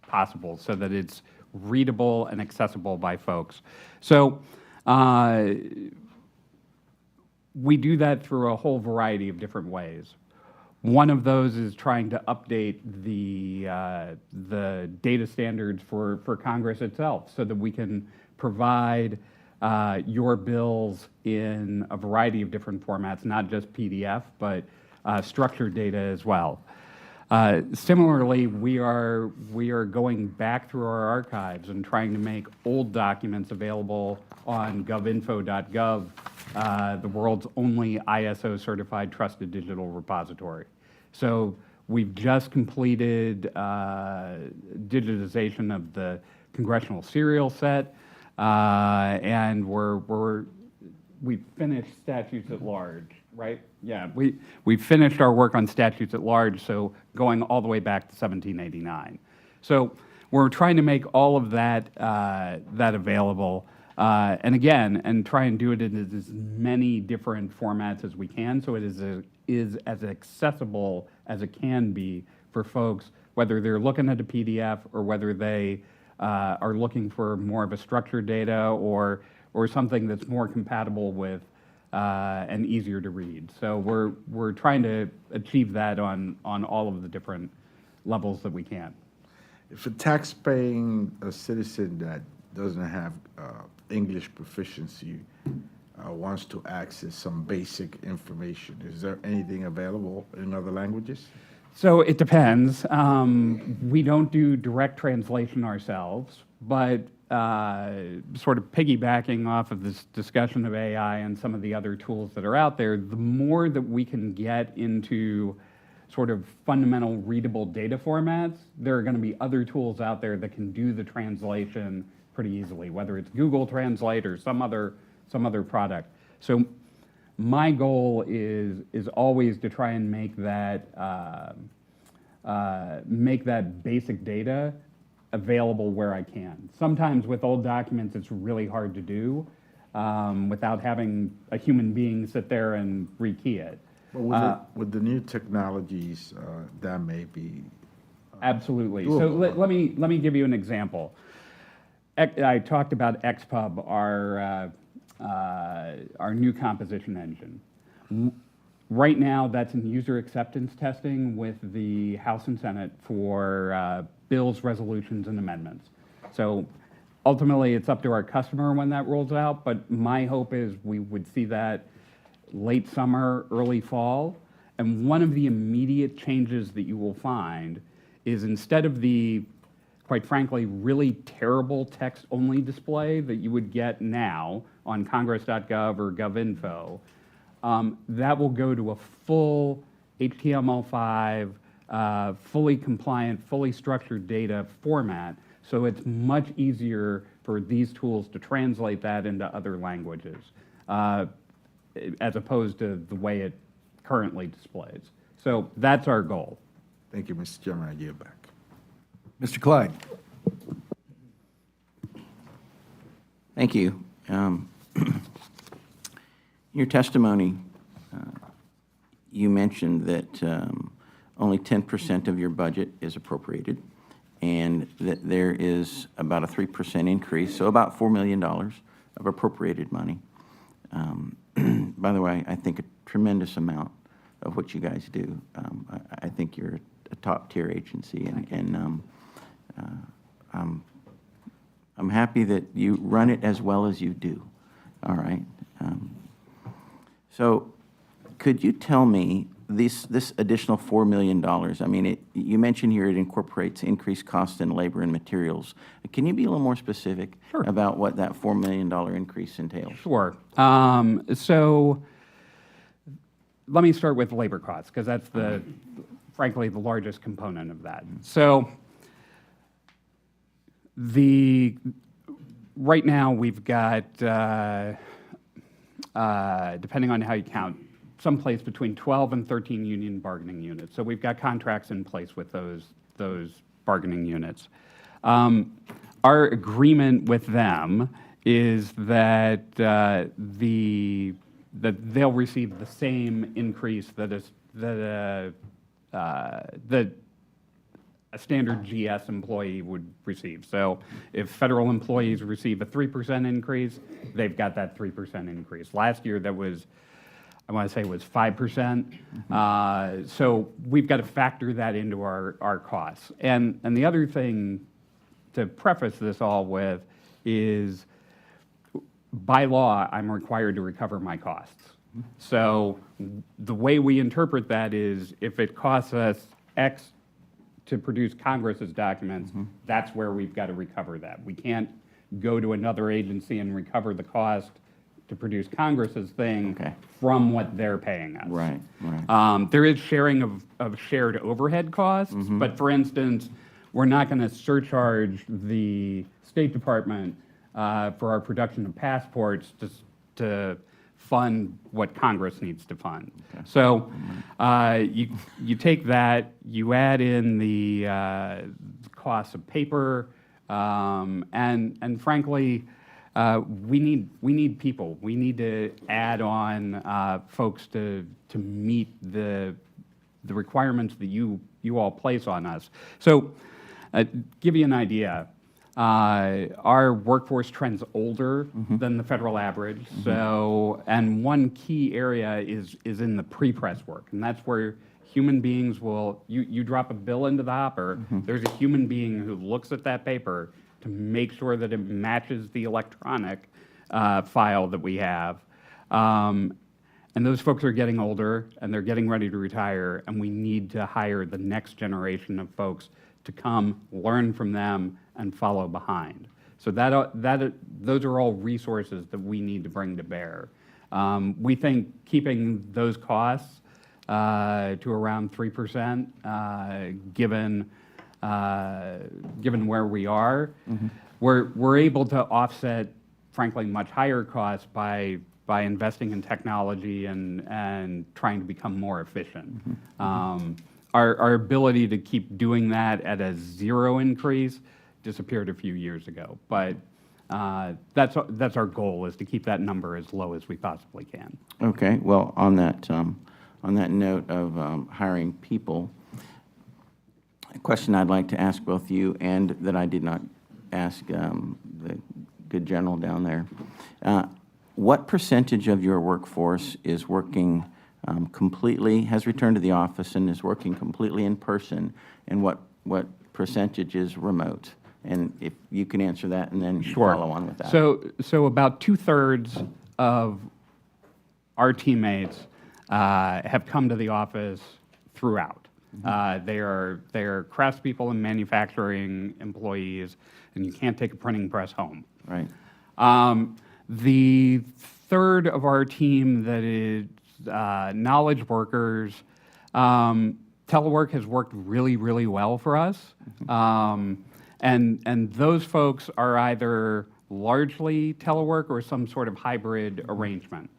possible so that it's readable and accessible by folks. So we do that through a whole variety of different ways. One of those is trying to update the data standards for Congress itself so that we can provide your bills in a variety of different formats, not just PDF, but structured data as well. Similarly, we are going back through our archives and trying to make old documents available on govinfo.gov, the world's only ISO-certified trusted digital repository. So we've just completed digitization of the Congressional serial set, and we finished statutes at large, right? Yeah, we finished our work on statutes at large, so going all the way back to 1789. So we're trying to make all of that available, and again, and try and do it in as many different formats as we can, so it is as accessible as it can be for folks, whether they're looking at a PDF or whether they are looking for more of a structured data or something that's more compatible with and easier to read. So we're trying to achieve that on all of the different levels that we can. If a tax-paying citizen that doesn't have English proficiency wants to access some basic information, is there anything available in other languages? So it depends. We don't do direct translation ourselves, but sort of piggybacking off of this discussion of AI and some of the other tools that are out there, the more that we can get into sort of fundamental readable data formats, there are going to be other tools out there that can do the translation pretty easily, whether it's Google Translate or some other product. So my goal is always to try and make that basic data available where I can. Sometimes with old documents, it's really hard to do without having a human being sit there and rekey it. But with the new technologies, that may be absolutely. So doable. let me give you an example. I talked about XPub, our new composition engine. Right now, that's in user acceptance testing with the House and Senate for bills, resolutions, and amendments. So ultimately, it's up to our customer when that rolls out, but my hope is we would see that late summer, early fall. And one of the immediate changes that you will find is instead of the, quite frankly, really terrible text-only display that you would get now on congress.gov or govinfo, that will go to a full HTML5, fully compliant, fully structured data format, so it's much easier for these tools to translate that into other languages, as opposed to the way it currently displays. So that's our goal. Thank you, Mr. Chairman. I yield back. Mr. Clyde. Thank you. In your testimony, you mentioned that only 10% of your budget is appropriated, and that there is about a 3% increase, so about $4 million of appropriated money. By the way, I think a tremendous amount of what you guys do. I think you're a top-tier agency, and I'm happy that you run it as well as you do. All right. So could you tell me this additional $4 million? I mean, you mentioned here it incorporates increased costs in labor and materials. Can you be a little more specific about what that $4 million increase entails? Sure. So let me start with labor costs, because that's frankly, the largest component of that. So Right now, we've got, depending on how you count, someplace between 12 and 13 union bargaining units. So we've got contracts in place with those bargaining units. Our agreement with them is that that they'll receive the same increase that a standard GS employee would receive. So if federal employees receive a 3% increase, they've got that 3% increase. Last year, that was, I want to say it was 5%. So we've got to factor that into our costs. And the other thing to preface this all with is, by law, I'm required to recover my costs. So the way we interpret that is, if it costs us X to produce Congress's documents, that's where we've got to recover that. We can't go to another agency and recover the cost to produce Congress's thing from what they're paying us. Right, right. There is sharing of shared overhead costs, but for instance, we're not going to surcharge the State Department for our production of passports to fund what Congress needs to fund. So you take that, you add in the costs of paper, and frankly, we need people. We need to add on folks to meet the requirements that you all place on us. So, give you an idea. Our workforce trends older than the federal average. So, and one key area is in the pre-press work, and that's where human beings will, you drop a bill into the hopper, there's a human being who looks at that paper to make sure that it matches the electronic file that we have. And those folks are getting older, and they're getting ready to retire, and we need to hire the next generation of folks to come, learn from them, and follow behind. So those are all resources that we need to bring to bear. We think keeping those costs to around 3%, given where we are, we're able to offset, frankly, much higher costs by investing in technology and trying to become more efficient. Our ability to keep doing that at a zero increase disappeared a few years ago, but that's our goal, is to keep that number as low as we possibly can. Okay, well, on that note of hiring people, a question I'd like to ask both you and that I did not ask the good general down there. What percentage of your workforce is working completely, has returned to the office and is working completely in person, and what percentage is remote? And if you can answer that, and then follow on with that. So about 2/3 of our teammates have come to the office throughout. They are craftspeople and manufacturing employees, and you can't take a printing press home. Right. The third of our team that is knowledge workers, telework has worked really, really well for us. And those folks are either largely telework or some sort of hybrid arrangement.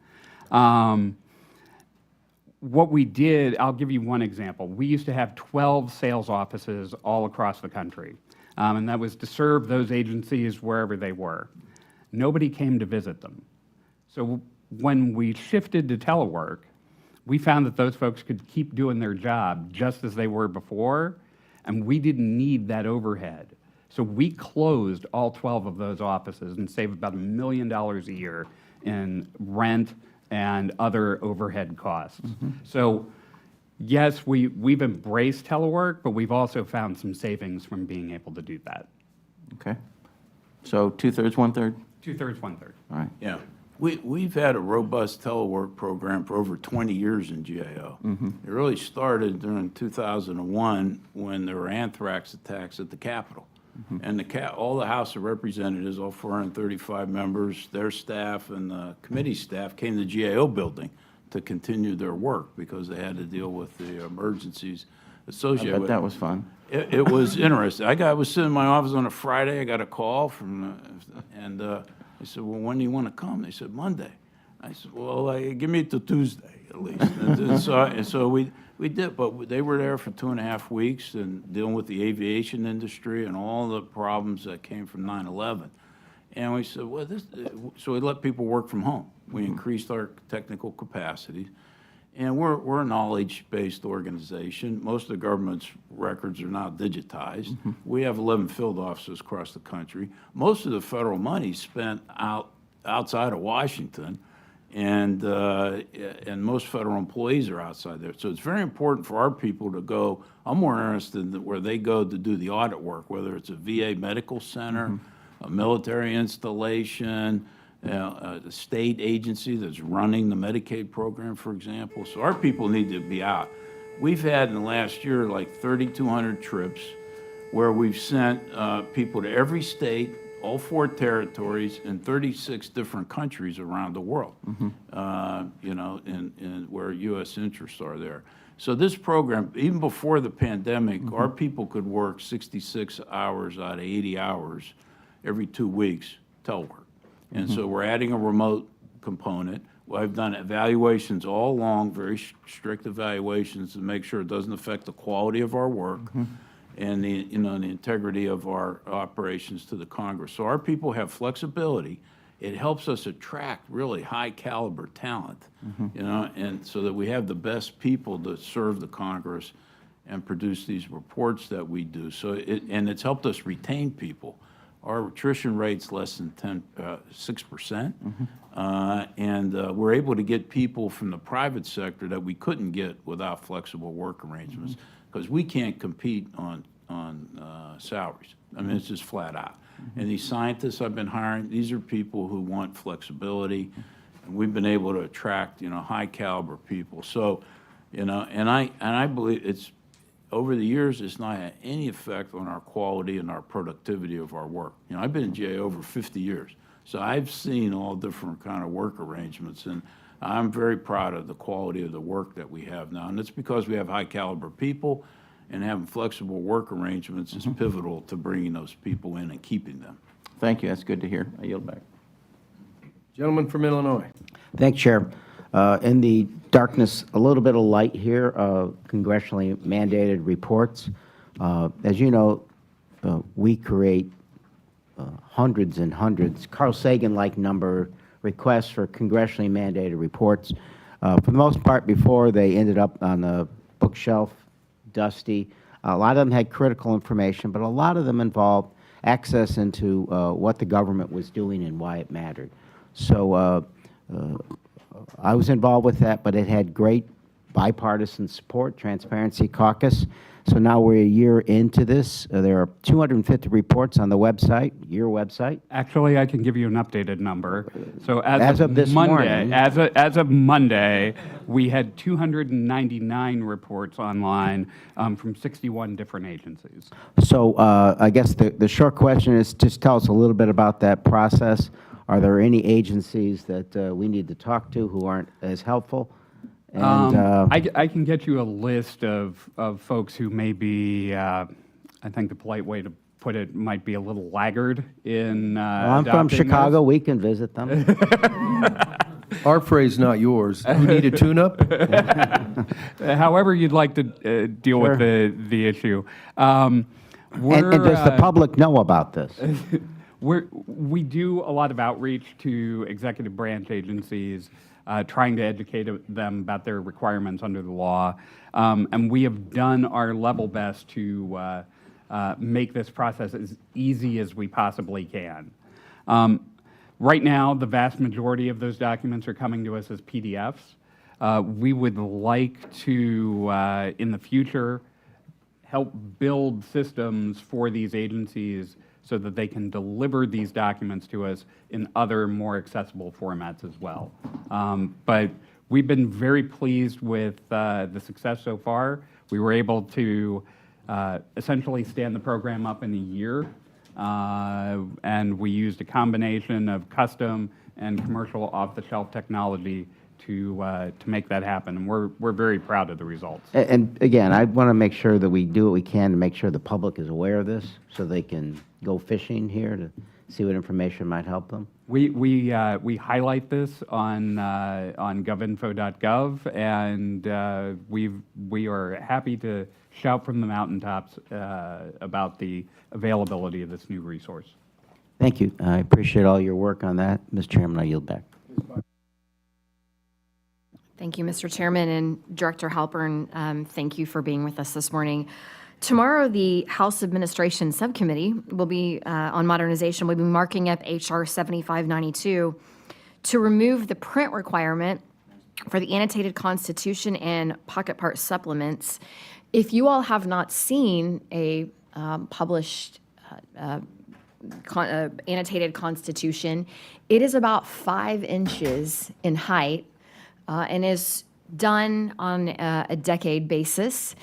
What we did, I'll give you one example. We used to have 12 sales offices all across the country, and that was to serve those agencies wherever they were. Nobody came to visit them. So when we shifted to telework, we found that those folks could keep doing their job just as they were before, and we didn't need that overhead. So we closed all 12 of those offices and saved about $1 million a year in rent and other overhead costs. So yes, we've embraced telework, but we've also found some savings from being able to do that. Okay. So 2/3, 1/3? 2/3, 1/3. All right. Yeah. We've had a robust telework program for over 20 years in GAO. It really started during 2001 when there were anthrax attacks at the Capitol. And all the House of Representatives, all 435 members, their staff, and the committee staff came to the GAO building to continue their work because they had to deal with the emergencies associated But with. that was fun. It was interesting. I was sitting in my office on a Friday. I got a call from, and I said, "Well, when do you want to come?" They said, "Monday." I said, "Well, give me till Tuesday at least." And so we did, but they were there for 2.5 weeks and dealing with the aviation industry and all the problems that came from 9/11. And we said, well, so we let people work from home. We increased our technical capacity. And we're a knowledge-based organization. Most of the government's records are now digitized. We have 11 field offices across the country. Most of the federal money is spent outside of Washington, and most federal employees are outside there. So it's very important for our people to go. I'm more interested in where they go to do the audit work, whether it's a VA medical center, a military installation, a state agency that's running the Medicaid program, for example. So our people need to be out. We've had in the last year like 3,200 trips where we've sent people to every state, all 4 territories, and 36 different countries around the world, you know, and where U.S. interests are there. So this program, even before the pandemic, our people could work 66 hours out of 80 hours every 2 weeks, telework. And so we're adding a remote component. Well, I've done evaluations all along, very strict evaluations to make sure it doesn't affect the quality of our work and the, you know, the integrity of our operations to the Congress. So our people have flexibility. It helps us attract really high caliber talent, you know, and so that we have the best people to serve the Congress and produce these reports that we do. So and it's helped us retain people. Our attrition rate's less than 6%, and we're able to get people from the private sector that we couldn't get without flexible work arrangements, because we can't compete on salaries. I mean, it's just flat out. And these scientists I've been hiring, these are people who want flexibility, and we've been able to attract, you know, high caliber people. So, you know, and I believe it's, over the years, it's not had any effect on our quality and our productivity of our work. You know, I've been in GA over 50 years, so I've seen all different kind of work arrangements, and I'm very proud of the quality of the work that we have now. And it's because we have high caliber people, and having flexible work arrangements is pivotal to bringing those people in and keeping them. Thank you, that's good to hear. I yield back. Gentleman from Illinois. Thanks, Chair. In the darkness, a little bit of light here, congressionally mandated reports. As you know, we create hundreds and hundreds, Carl Sagan-like number requests for congressionally mandated reports. For the most part, before they ended up on the bookshelf, dusty. A lot of them had critical information, but a lot of them involved access into what the government was doing and why it mattered. So I was involved with that, but it had great bipartisan support, Transparency Caucus. So now we're a year into this. There are 250 reports on the website, your website. Actually, I can give you an updated number. So As of this Monday, morning. as of Monday, we had 299 reports online from 61 different agencies. So I guess the short question is just tell us a little bit about that process. Are there any agencies that we need to talk to who aren't as helpful? And I can get you a list of folks who may be, I think the polite way to put it might be a little laggard in I'm from adopting Chicago. this. We can visit them. Our phrase, not yours. You need a tune-up? However you'd like to deal with the issue. And does the public know about this? We do a lot of outreach to executive branch agencies, trying to educate them about their requirements under the law. And we have done our level best to make this process as easy as we possibly can. Right now, the vast majority of those documents are coming to us as PDFs. We would like to, in the future, help build systems for these agencies so that they can deliver these documents to us in other more accessible formats as well. But we've been very pleased with the success so far. We were able to essentially stand the program up in a year, and we used a combination of custom and commercial off-the-shelf technology to make that happen. And we're very proud of the results. And again, I want to make sure that we do what we can to make sure the public is aware of this, so they can go fishing here to see what information might help them. We highlight this on govinfo.gov, and we are happy to shout from the mountaintops about the availability of this new resource. Thank you. I appreciate all your work on that. Mr. Chairman, I yield back. Thank you, Mr. Chairman, and Director Halpern, thank you for being with us this morning. Tomorrow, the House Administration Subcommittee will be on modernization. We'll be marking up HR 7592 to remove the print requirement for the annotated Constitution and pocket part supplements. If you all have not seen a published annotated Constitution, it is about 5 inches in height and is done on a decade basis,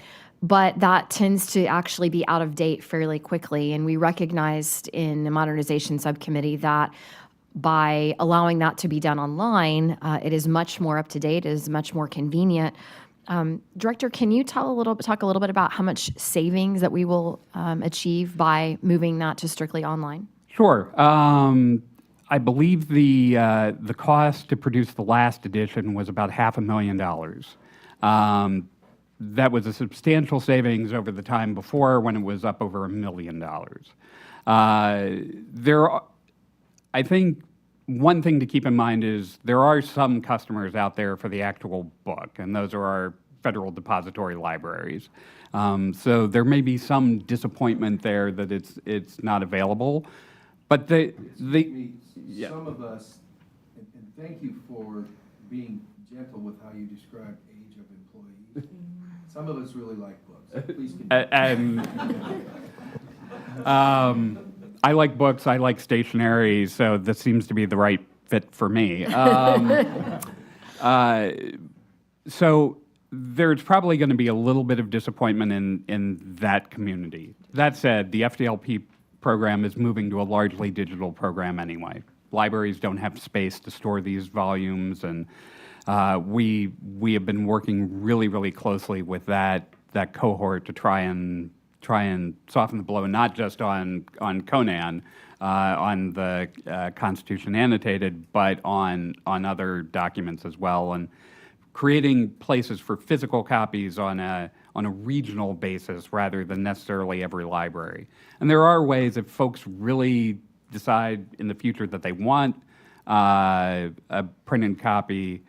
but that tends to actually be out of date fairly quickly. And we recognized in the Modernization Subcommittee that by allowing that to be done online, it is much more up to date, it is much more convenient. Director, can you talk a little bit about how much savings that we will achieve by moving that to strictly online? Sure. I believe the cost to produce the last edition was about $500,000. That was a substantial savings over the time before, when it was up over $1 million. I think one thing to keep in mind is there are some customers out there for the actual book, and those are our federal depository libraries. So there may be some disappointment there that it's not available. But Some of us, and thank you for being gentle with how you describe age of employees. Some of us really like books. Please continue. I like books, I like stationery, so this seems to be the right fit for me. So there's probably going to be a little bit of disappointment in that community. That said, the FDLP program is moving to a largely digital program anyway. Libraries don't have space to store these volumes, and we have been working really, really closely with that cohort to try and soften the blow, not just on Conan, on the Constitution annotated, but on other documents as well, and creating places for physical copies on a regional basis rather than necessarily every library. And there are ways, if folks really decide in the future that they want a printed copy,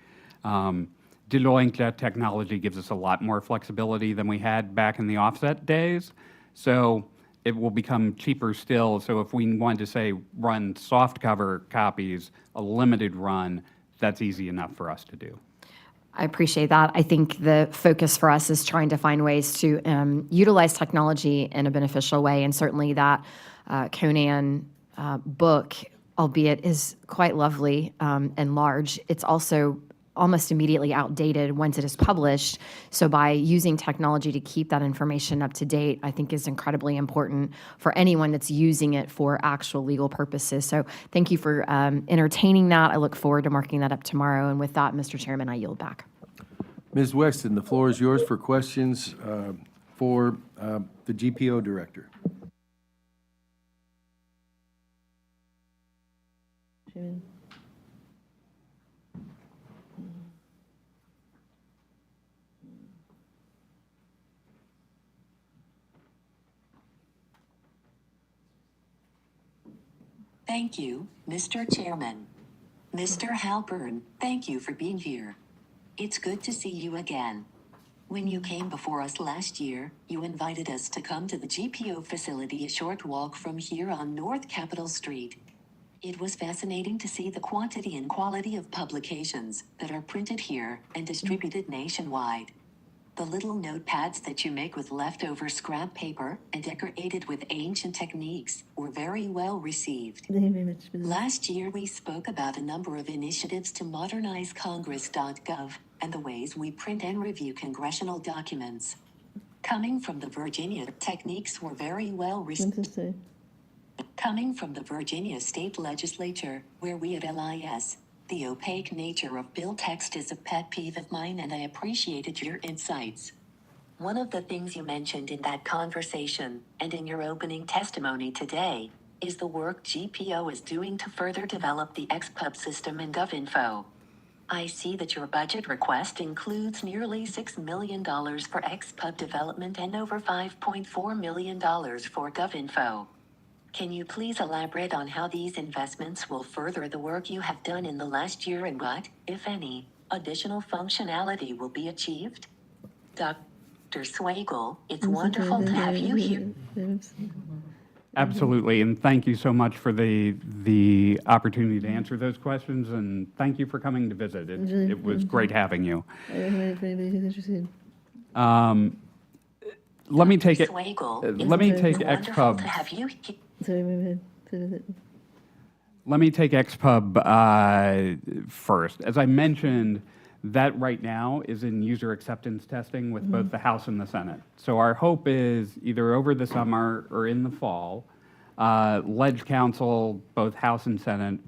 digital inkjet technology gives us a lot more flexibility than we had back in the offset days. So it will become cheaper still. So if we wanted to, say, run softcover copies, a limited run, that's easy enough for us to do. I appreciate that. I think the focus for us is trying to find ways to utilize technology in a beneficial way, and certainly that Conan book, albeit is quite lovely and large, it's also almost immediately outdated once it is published. So by using technology to keep that information up to date, I think is incredibly important for anyone that's using it for actual legal purposes. So thank you for entertaining that. I look forward to marking that up tomorrow. And with that, Mr. Chairman, I yield back. Ms. Weston, the floor is yours for questions for the GPO director. Thank you, Mr. Chairman. Mr. Halpern, thank you for being here. It's good to see you again. When you came before us last year, you invited us to come to the GPO facility a short walk from here on North Capitol Street. It was fascinating to see the quantity and quality of publications that are printed here and distributed nationwide. The little notepads that you make with leftover scrap paper and decorated with ancient techniques were very well received. Last year we spoke about a number of initiatives to modernize Congress.gov and the ways we print and review congressional documents. Coming from the Virginia, techniques were very well received. Coming from the Virginia State Legislature, where we at LIS The opaque nature of bill text is a pet peeve of mine, and I appreciated your insights. One of the things you mentioned in that conversation, and in your opening testimony today, is the work GPO is doing to further develop the XPub system in GovInfo. I see that your budget request includes nearly $6 million for XPub development and over $5.4 million for GovInfo. Can you please elaborate on how these investments will further the work you have done in the last year and what, if any, additional functionality will be achieved? Dr. Swagel, it's wonderful to have you here. Absolutely, and thank you so much for the opportunity to answer those questions, and thank you for coming to visit. It was great having you. Let me take it. Swagel, Let me take wonderful XPub. to have you here. Let me take XPub first. As I mentioned, that right now is in user acceptance testing with both the House and the Senate. So our hope is either over the summer or in the fall, Ledge Council, both House and Senate,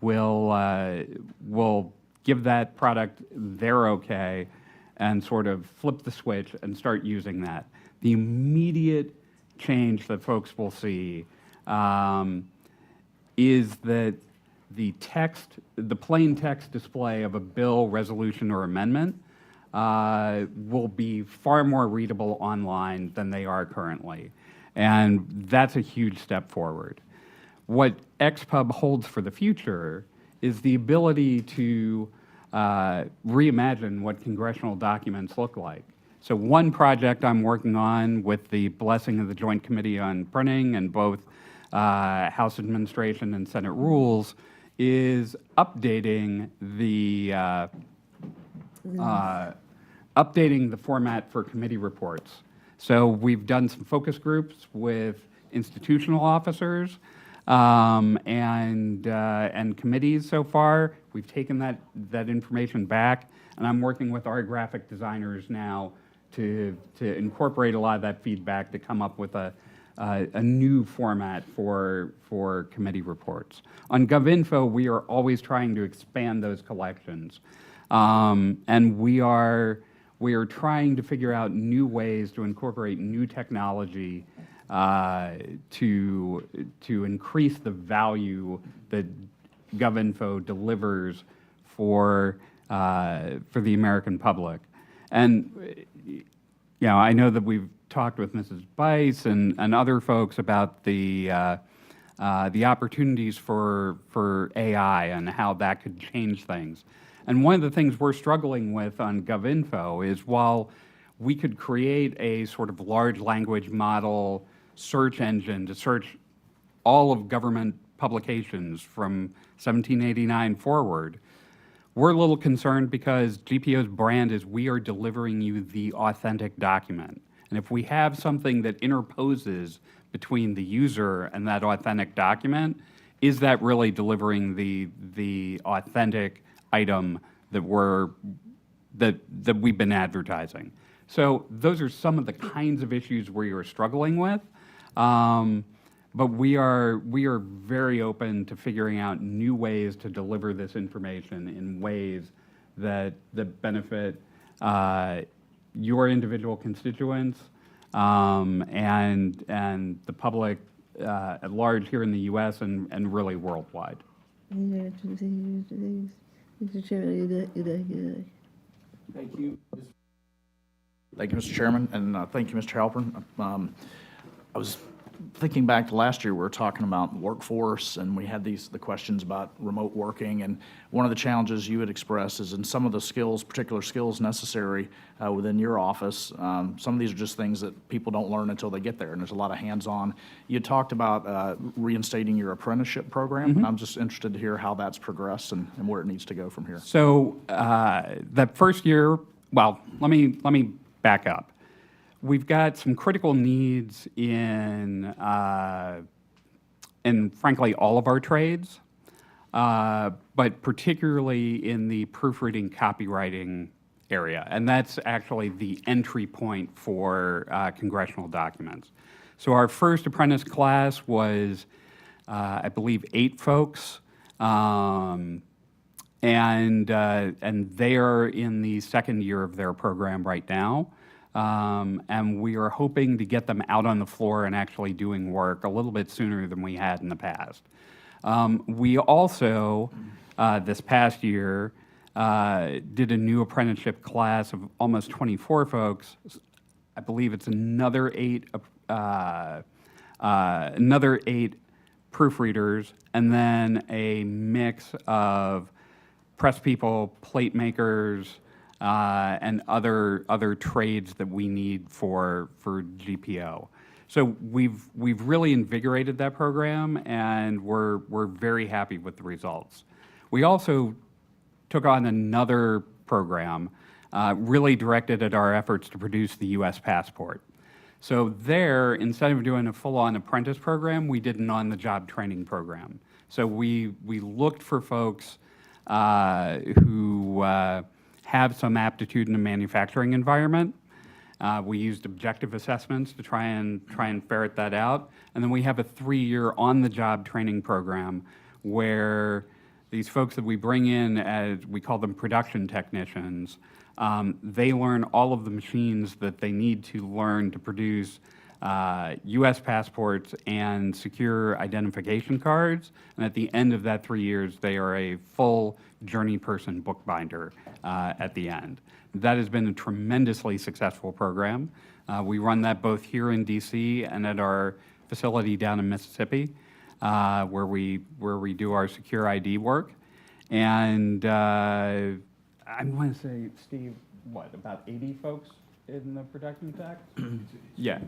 will give that product their okay and sort of flip the switch and start using that. The immediate change that folks will see is that the plain text display of a bill, resolution, or amendment will be far more readable online than they are currently. And that's a huge step forward. What XPub holds for the future is the ability to reimagine what congressional documents look like. So one project I'm working on with the blessing of the Joint Committee on Printing and both House Administration and Senate rules is updating the format for committee reports. So we've done some focus groups with institutional officers and committees so far. We've taken that information back, and I'm working with our graphic designers now to incorporate a lot of that feedback to come up with a new format for committee reports. On GovInfo, we are always trying to expand those collections. And we are trying to figure out new ways to incorporate new technology to increase the value that GovInfo delivers for the American public. And I know that we've talked with Mrs. Bice and other folks about the opportunities for AI and how that could change things. And one of the things we're struggling with on GovInfo is while we could create a sort of large language model search engine to search all of government publications from 1789 forward, we're a little concerned because GPO's brand is we are delivering you the authentic document. And if we have something that interposes between the user and that authentic document, is that really delivering the authentic item that we've been advertising? So those are some of the kinds of issues we are struggling with. But we are very open to figuring out new ways to deliver this information in ways that benefit your individual constituents and the public at large here in the U.S. and really worldwide. Mr. Chairman, Thank you. Thank you, Mr. Chairman, and thank you, Mr. Halpern. I was thinking back to last year, we were talking about workforce, and we had the questions about remote working, and one of the challenges you had expressed is in some of the skills, particular skills necessary within your office, some of these are just things that people don't learn until they get there, and there's a lot of hands-on. You talked about reinstating your apprenticeship program, and I'm just interested to hear how that's progressed and where it needs to go from here. So that first year, well, let me back up. We've got some critical needs in frankly all of our trades, but particularly in the proofreading copywriting area, and that's actually the entry point for congressional documents. So our first apprentice class was, I believe, 8 folks, and they are in the second year of their program right now. And we are hoping to get them out on the floor and actually doing work a little bit sooner than we had in the past. We also, this past year, did a new apprenticeship class of almost 24 folks. I believe it's another eight proofreaders, and then a mix of press people, plate makers, and other trades that we need for GPO. So we've really invigorated that program, and we're very happy with the results. We also took on another program really directed at our efforts to produce the U.S. passport. So there, instead of doing a full-on apprentice program, we did an on-the-job training program. So we looked for folks who have some aptitude in a manufacturing environment. We used objective assessments to try and ferret that out. And then we have a 3-year on-the-job training program where these folks that we bring in, as we call them production technicians, they learn all of the machines that they need to learn to produce U.S. passports and secure identification cards. And at the end of that 3 years, they are a full journey person bookbinder at the end. That has been a tremendously successful program. We run that both here in D.C. and at our facility down in Mississippi, where we do our secure ID work. And I want to say, Steve, what, about 80 folks in the production tech? Yeah,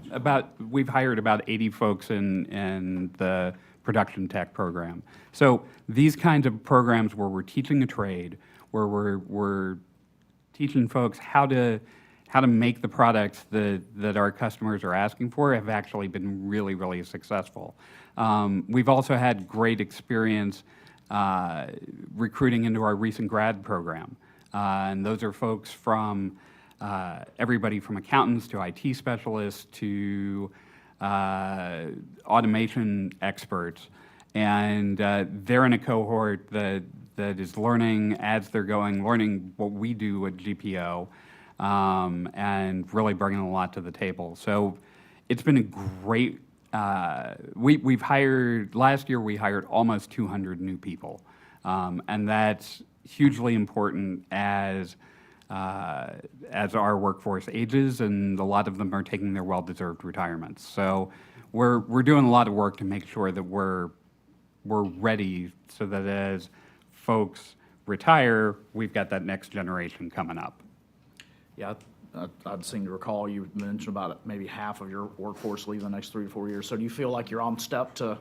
we've hired about 80 folks in the production tech program. So these kinds of programs where we're teaching a trade, where we're teaching folks how to make the products that our customers are asking for, have actually been really, really successful. We've also had great experience recruiting into our recent grad program. And those are folks from everybody from accountants to IT specialists to automation experts. And they're in a cohort that is learning as they're going, learning what we do at GPO, and really bringing a lot to the table. So it's been a great, we've hired, last year we hired almost 200 new people. And that's hugely important as our workforce ages, and a lot of them are taking their well-deserved retirements. So we're doing a lot of work to make sure that we're ready so that as folks retire, we've got that next generation coming up. Yeah, I'd seem to recall you mentioned about maybe half of your workforce leaving the next 3 to 4 years. So do you feel like you're on step to?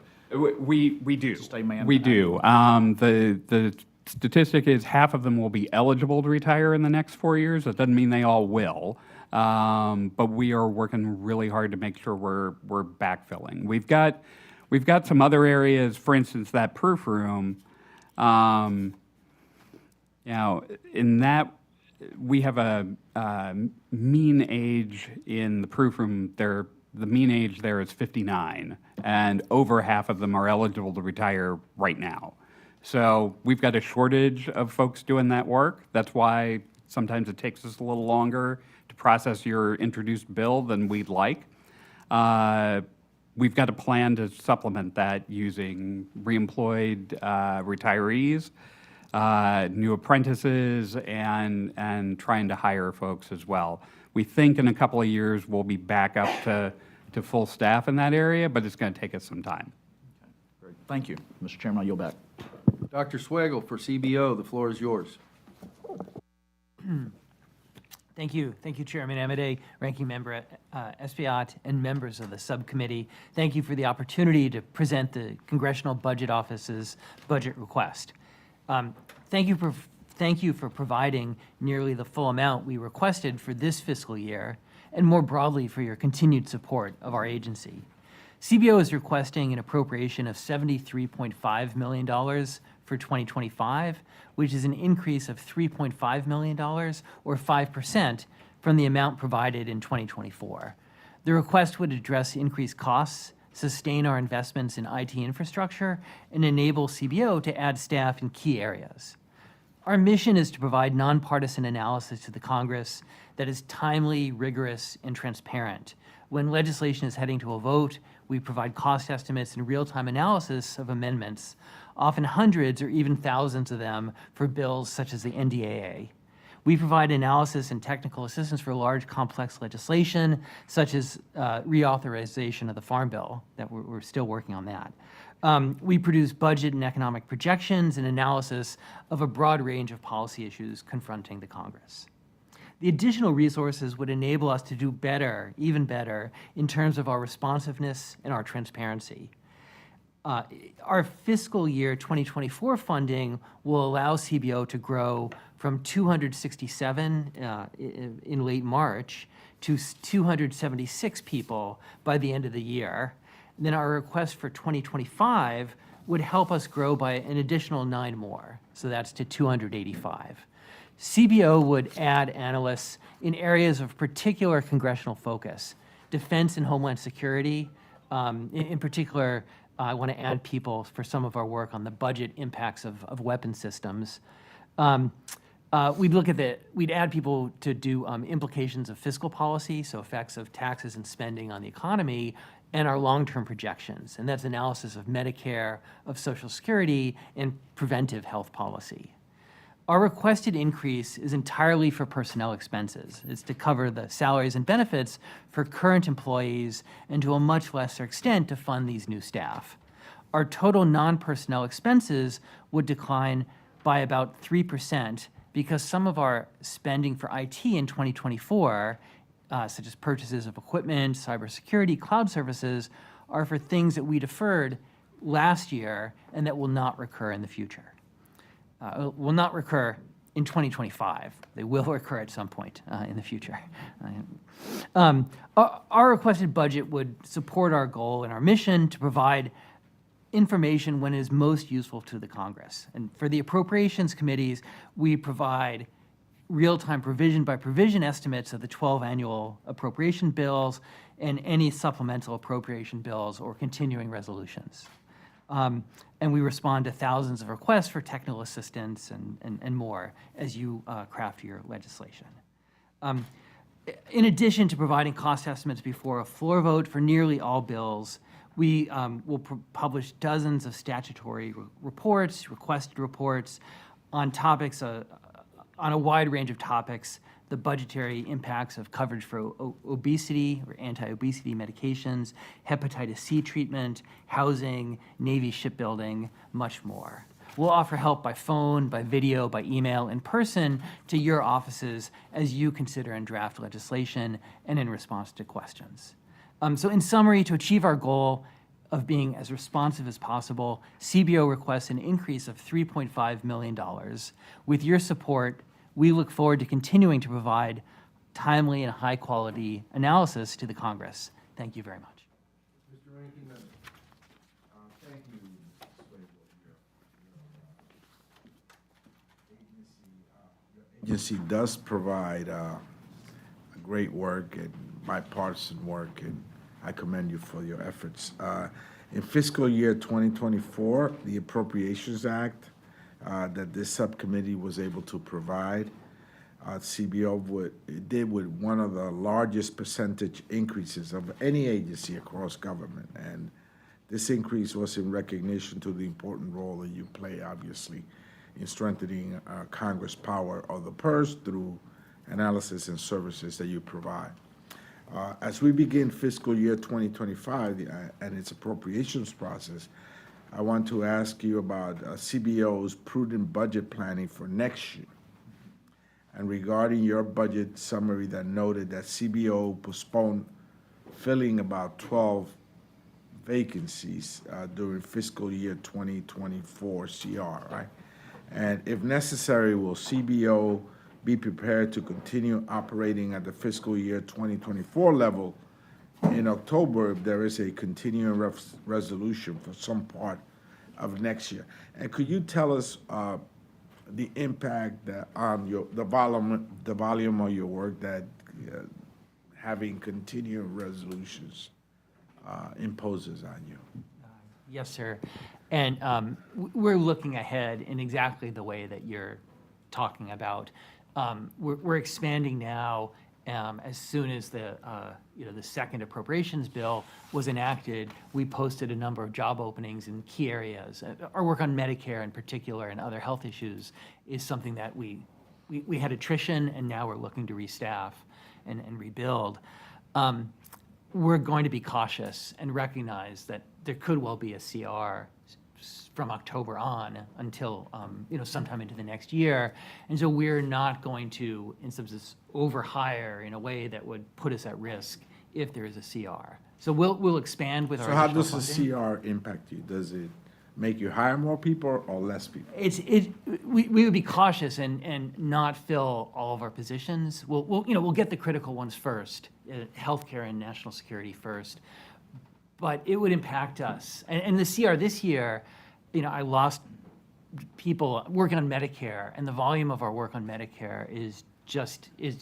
We do. Stay man. We do. The statistic is half of them will be eligible to retire in the next 4 years. That doesn't mean they all will. But we are working really hard to make sure we're backfilling. We've got some other areas, for instance, that proof room. In that, we have a mean age in the proof room. The mean age there is 59, and over half of them are eligible to retire right now. So we've got a shortage of folks doing that work. That's why sometimes it takes us a little longer to process your introduced bill than we'd like. We've got a plan to supplement that using reemployed retirees, new apprentices, and trying to hire folks as well. We think in a couple of years we'll be back up to full staff in that area, but it's going to take us some time. Great. Thank you. Mr. Chairman, I yield back. Dr. Swagel for CBO, the floor is yours. Thank you. Thank you, Chairman Amodei, Ranking Member Espiat, and members of the subcommittee. Thank you for the opportunity to present the Congressional Budget Office's budget request. Thank you for providing nearly the full amount we requested for this fiscal year, and more broadly for your continued support of our agency. CBO is requesting an appropriation of $73.5 million for 2025, which is an increase of $3.5 million, or 5%, from the amount provided in 2024. The request would address increased costs, sustain our investments in IT infrastructure, and enable CBO to add staff in key areas. Our mission is to provide nonpartisan analysis to the Congress that is timely, rigorous, and transparent. When legislation is heading to a vote, we provide cost estimates and real-time analysis of amendments, often hundreds or even thousands of them for bills such as the NDAA. We provide analysis and technical assistance for large, complex legislation, such as reauthorization of the Farm Bill, that we're still working on that. We produce budget and economic projections and analysis of a broad range of policy issues confronting the Congress. The additional resources would enable us to do better, even better, in terms of our responsiveness and our transparency. Our fiscal year 2024 funding will allow CBO to grow from 267 in late March to 276 people by the end of the year. And then our request for 2025 would help us grow by an additional 9 more, so that's to 285. CBO would add analysts in areas of particular congressional focus, defense and homeland security. In particular, I want to add people for some of our work on the budget impacts of weapon systems. We'd add people to do implications of fiscal policy, so effects of taxes and spending on the economy, and our long-term projections. And that's analysis of Medicare, of Social Security, and preventive health policy. Our requested increase is entirely for personnel expenses. It's to cover the salaries and benefits for current employees and to a much lesser extent to fund these new staff. Our total non-personnel expenses would decline by about 3% because some of our spending for IT in 2024, such as purchases of equipment, cybersecurity, cloud services, are for things that we deferred last year and that will not recur in the future. Will not recur in 2025. They will recur at some point in the future. Our requested budget would support our goal and our mission to provide information when it is most useful to the Congress. And for the Appropriations Committees, we provide real-time provision by provision estimates of the 12 annual appropriation bills and any supplemental appropriation bills or continuing resolutions. And we respond to thousands of requests for technical assistance and more as you craft your legislation. In addition to providing cost estimates before a floor vote for nearly all bills, we will publish dozens of statutory reports, requested reports on topics, on a wide range of topics, the budgetary impacts of coverage for obesity or anti-obesity medications, hepatitis C treatment, housing, Navy shipbuilding, much more. We'll offer help by phone, by video, by email, in person to your offices as you consider and draft legislation and in response to questions. So in summary, to achieve our goal of being as responsive as possible, CBO requests an increase of $3.5 million. With your support, we look forward to continuing to provide timely and high-quality analysis to the Congress. Thank you very much. Mr. Ranking Member, thank you, Your agency does provide great work and bipartisan work, and I commend you for your efforts. In fiscal year 2024, the Appropriations Act that this subcommittee was able to provide, CBO did with one of the largest percentage increases of any agency across government. And this increase was in recognition to the important role that you play, obviously, in strengthening Congress' power of the purse through analysis and services that you provide. As we begin fiscal year 2025 and its appropriations process, I want to ask you about CBO's prudent budget planning for next year. And regarding your budget summary that noted that CBO postponed filling about 12 vacancies during fiscal year 2024 CR, right? And if necessary, will CBO be prepared to continue operating at the fiscal year 2024 level in October if there is a continuing resolution for some part of next year? And could you tell us the impact that on the volume of your work that having continuing resolutions imposes on you? Yes, sir. And we're looking ahead in exactly the way that you're talking about. We're expanding now. As soon as the second appropriations bill was enacted, we posted a number of job openings in key areas. Our work on Medicare in particular and other health issues is something that we had attrition, and now we're looking to restaff and rebuild. We're going to be cautious and recognize that there could well be a CR from October on until sometime into the next year, and so we're not going to, in some sense, overhire in a way that would put us at risk if there is a CR. So we'll expand with our. So how additional does the funding. CR impact you? Does it make you hire more people or less people? We would be cautious and not fill all of our positions. We'll get the critical ones first, healthcare and national security first, but it would impact us. And the CR this year, I lost people working on Medicare, and the volume of our work on Medicare is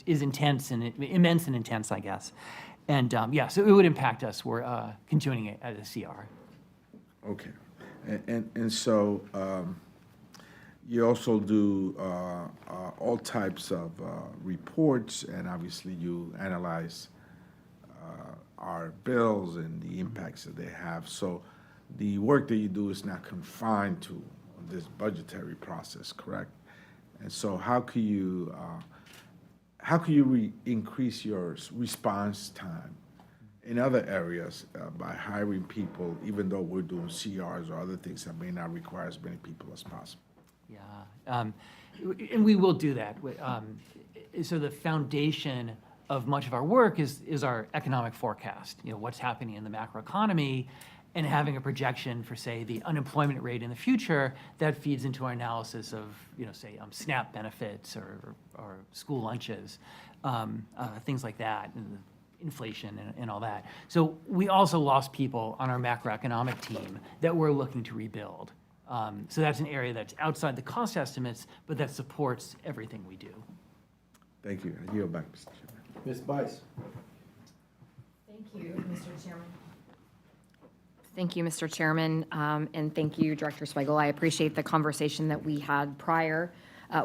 intense and immense and intense, I guess. And so it would impact us. We're continuing it as a CR. Okay. And so you also do all types of reports, and obviously you analyze our bills and the impacts that they have. So the work that you do is not confined to this budgetary process, correct? And so how can you increase your response time in other areas by hiring people, even though we're doing CRs or other things that may not require as many people as possible? Yeah, and we will do that. So the foundation of much of our work is our economic forecast. What's happening in the macroeconomy, and having a projection for, say, the unemployment rate in the future that feeds into our analysis of, say, SNAP benefits or school lunches, things like that, and inflation and all that. So we also lost people on our macroeconomic team that we're looking to rebuild. So that's an area that's outside the cost estimates, but that supports everything we do. Thank you. I yield back, Mr. Chairman. Ms. Bice. Thank you, Mr. Chairman. Thank you, Mr. Chairman, and thank you, Director Swigel. I appreciate the conversation that we had prior,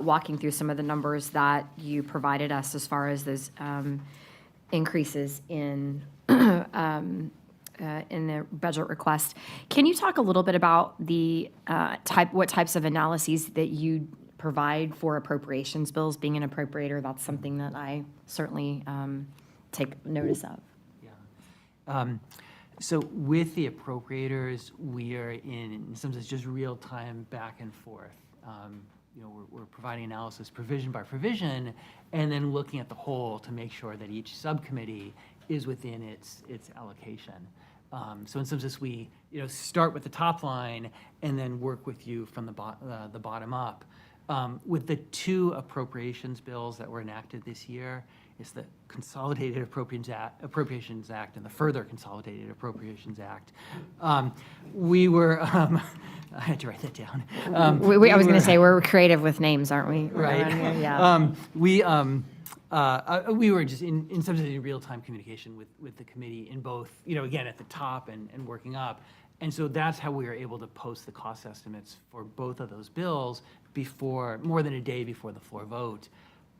walking through some of the numbers that you provided us as far as those increases in the budget request. Can you talk a little bit about the what types of analyses that you provide for appropriations bills? Being an appropriator, that's something that I certainly take notice of. Yeah. So with the appropriators, we are in some sense just real-time back and forth. We're providing analysis provision by provision, and then looking at the whole to make sure that each subcommittee is within its allocation. So in some sense, we start with the top line and then work with you from the bottom up. With the two appropriations bills that were enacted this year, it's the Consolidated Appropriations Act and the Further Consolidated Appropriations Act. We were, I had to write that down. I was going to say, we're creative with names, aren't we? Right. Yeah. We were just in some sense in real-time communication with the committee in both, again, at the top and working up. And so that's how we were able to post the cost estimates for both of those bills more than a day before the floor vote.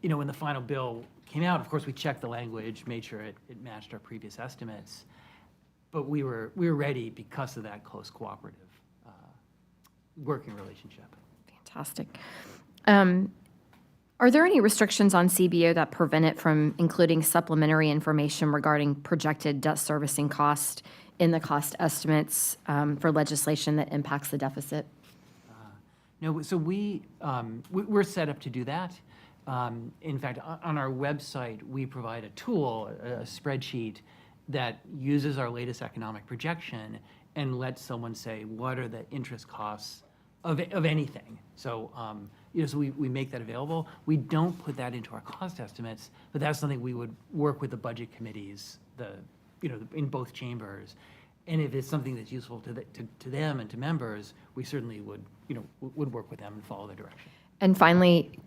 When the final bill came out, of course, we checked the language, made sure it matched our previous estimates. But we were ready because of that close cooperative working relationship. Fantastic. Are there any restrictions on CBO that prevent it from including supplementary information regarding projected debt servicing cost in the cost estimates for legislation that impacts the deficit? No, so we're set up to do that. In fact, on our website, we provide a tool, a spreadsheet, that uses our latest economic projection and lets someone say, what are the interest costs of anything? So, so we make that available. We don't put that into our cost estimates, but that's something we would work with the budget committees, in both chambers. And if it's something that's useful to them and to members, we certainly would work with them and follow their direction. And finally,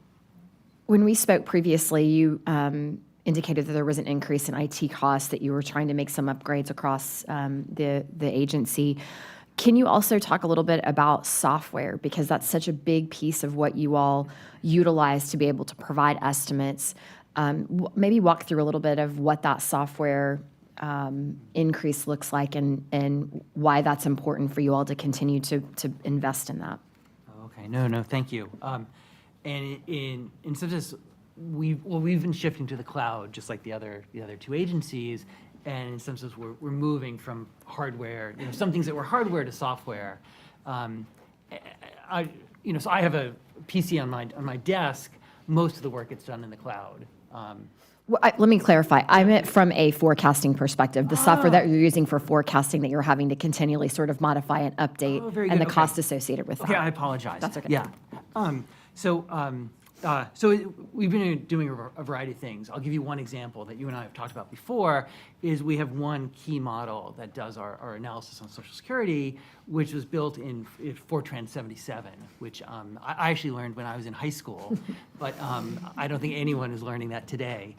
when we spoke previously, you indicated that there was an increase in IT costs, that you were trying to make some upgrades across the agency. Can you also talk a little bit about software? Because that's such a big piece of what you all utilize to be able to provide estimates. Maybe walk through a little bit of what that software increase looks like and why that's important for you all to continue to invest in that. Okay, no, thank you. And in some sense, we've been shifting to the cloud, just like the other two agencies. And in some sense, we're moving from hardware, some things that were hardware to software. So I have a PC on my desk. Most of the work gets done in the cloud. Well, let me clarify. I meant from a forecasting perspective, the software that you're using for forecasting that you're having to continually sort of modify and update, Oh, very and the good. cost Okay. associated with that. Okay, I apologize. That's okay. Yeah. We've been doing a variety of things. I'll give you one example that you and I have talked about before, is we have one key model that does our analysis on Social Security, which was built in Fortran 77, which I actually learned when I was in high school, but I don't think anyone is learning that today.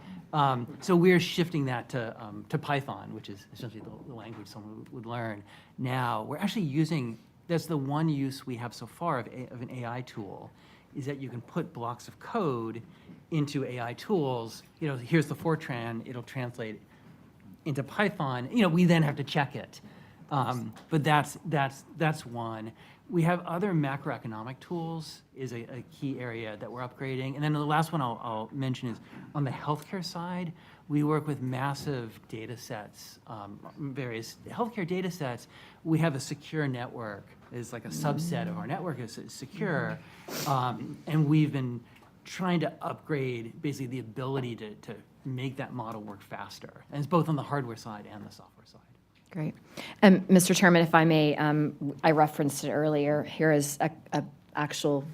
So we're shifting that to Python, which is essentially the language someone would learn now. We're actually using, that's the one use we have so far of an AI tool, is that you can put blocks of code into AI tools. Here's the Fortran, it'll translate into Python. We then have to check it. But that's one. We have other macroeconomic tools is a key area that we're upgrading. And then the last one I'll mention is on the healthcare side, we work with massive data sets, various healthcare data sets. We have a secure network, is like a subset of our network is secure. And we've been trying to upgrade basically the ability to make that model work faster. And it's both on the hardware side and the software side. Great. Mr. Chairman, if I may, I referenced it earlier. Here is a actual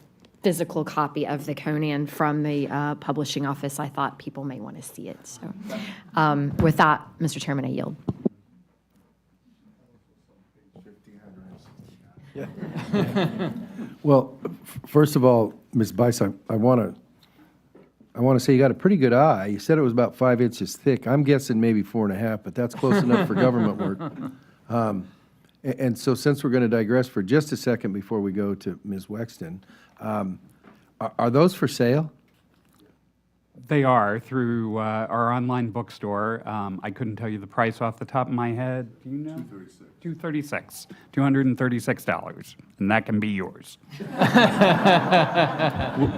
physical copy of the Conan from the publishing office. I thought people may want to see it. So with that, Mr. Chairman, I yield. Well, first of all, Ms. Bice, I want to say you got a pretty good eye. You said it was about 5 inches thick. I'm guessing maybe 4.5, but that's close enough for government work. And so since we're going to digress for just a second before we go to Ms. Wexton, are those for sale? They are through our online bookstore. I couldn't tell you the price off the top of my head. Do you know? $236. $236, and that can be yours.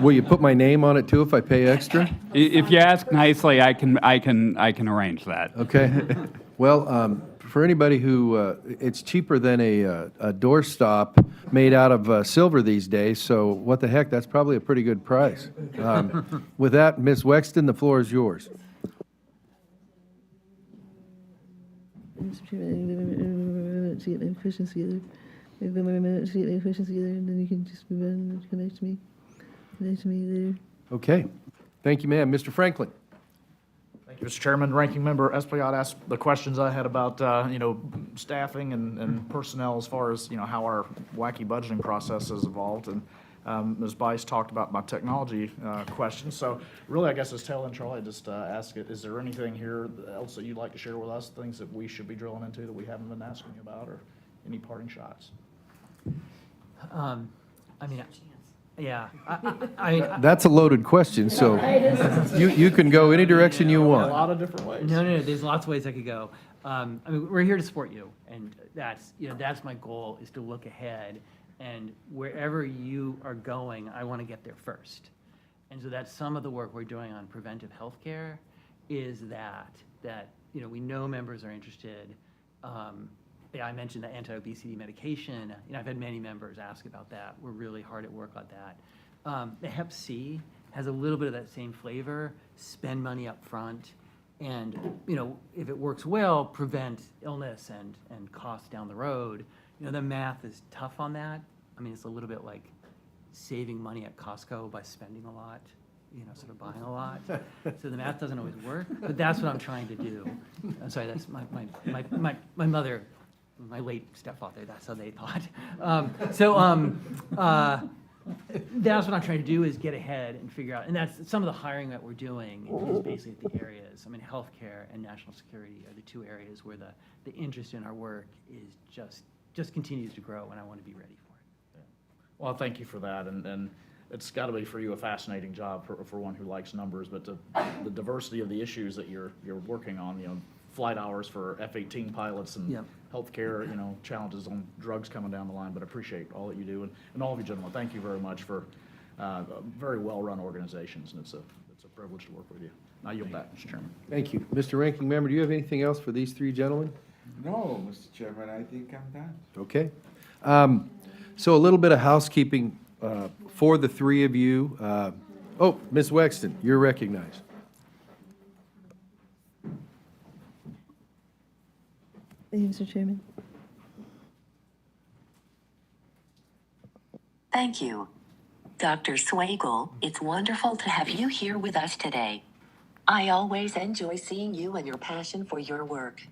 Will you put my name on it too if I pay extra? If you ask nicely, I can arrange that. Okay. Well, for anybody who, it's cheaper than a doorstop made out of silver these days, so what the heck, that's probably a pretty good price. With that, Ms. Wexton, the floor is yours. Mr. Chairman, to get my questions together. I've got my minutes to get my questions together, and then you can just move on and come back to me. Later. Okay. Thank you, ma'am. Mr. Franklin. Thank you, Mr. Chairman. Ranking Member Espaillat asked the questions I had about, staffing and personnel as far as, how our wacky budgeting process has evolved. And Ms. Bice talked about my technology questions. So really, I guess as tail end, Charlie, just ask it, is there anything here else that you'd like to share with us, things that we should be drilling into that we haven't been asking you about, or any parting shots? That's a loaded question, so you can go any direction you A want. lot of different ways. No, there's lots of ways I could go. We're here to support you, and that's my goal, is to look ahead, and wherever you are going, I want to get there first. And so that's some of the work we're doing on preventive health care, is that we know members are interested. I mentioned the anti-obesity medication. I've had many members ask about that. We're really hard at work on that. The Hep C has a little bit of that same flavor. Spend money up front, and if it works well, prevent illness and costs down the road. The math is tough on that. It's a little bit like saving money at Costco by spending a lot, sort of buying a lot. So the math doesn't always work, but that's what I'm trying to do. I'm sorry, that's my mother, my late stepfather, that's how they thought. That's what I'm trying to do, is get ahead and figure out, and that's some of the hiring that we're doing is basically the areas. Healthcare and national security are the two areas where the interest in our work is just just continues to grow, and I want to be ready for it. Well, thank you for that, and it's got to be for you a fascinating job for one who likes numbers, but the diversity of the issues that you're working on, flight hours for F-18 pilots and Yep. healthcare, challenges on drugs coming down the line, but I appreciate all that you do, and all of you gentlemen, thank you very much for very well-run organizations, and it's a privilege to work with you. Now yield back, Mr. Chairman. Thank you. Mr. Ranking Member, do you have anything else for these three gentlemen? No, Mr. Chairman, I think I'm done. Okay. So a little bit of housekeeping for the three of you. Oh, Ms. Wexton, you're recognized. Thank you, Mr. Chairman. Thank you. Dr. Swagel, it's wonderful to have you here with us today. I always enjoy seeing you and your passion for your work.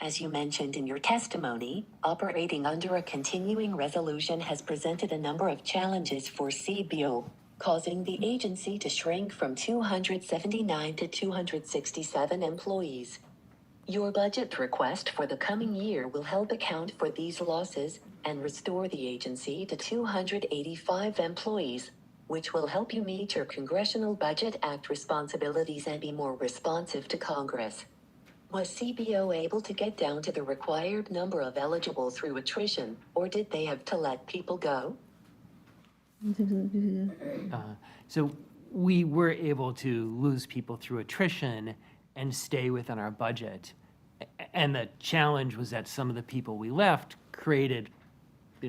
As you mentioned in your testimony, operating under a continuing resolution has presented a number of challenges for CBO, causing the agency to shrink from 279 to 267 employees. Your budget request for the coming year will help account for these losses and restore the agency to 285 employees, which will help you meet your Congressional Budget Act responsibilities and be more responsive to Congress. Was CBO able to get down to the required number of eligible through attrition, or did they have to let people go? So we were able to lose people through attrition and stay within our budget. And the challenge was that some of the people we left created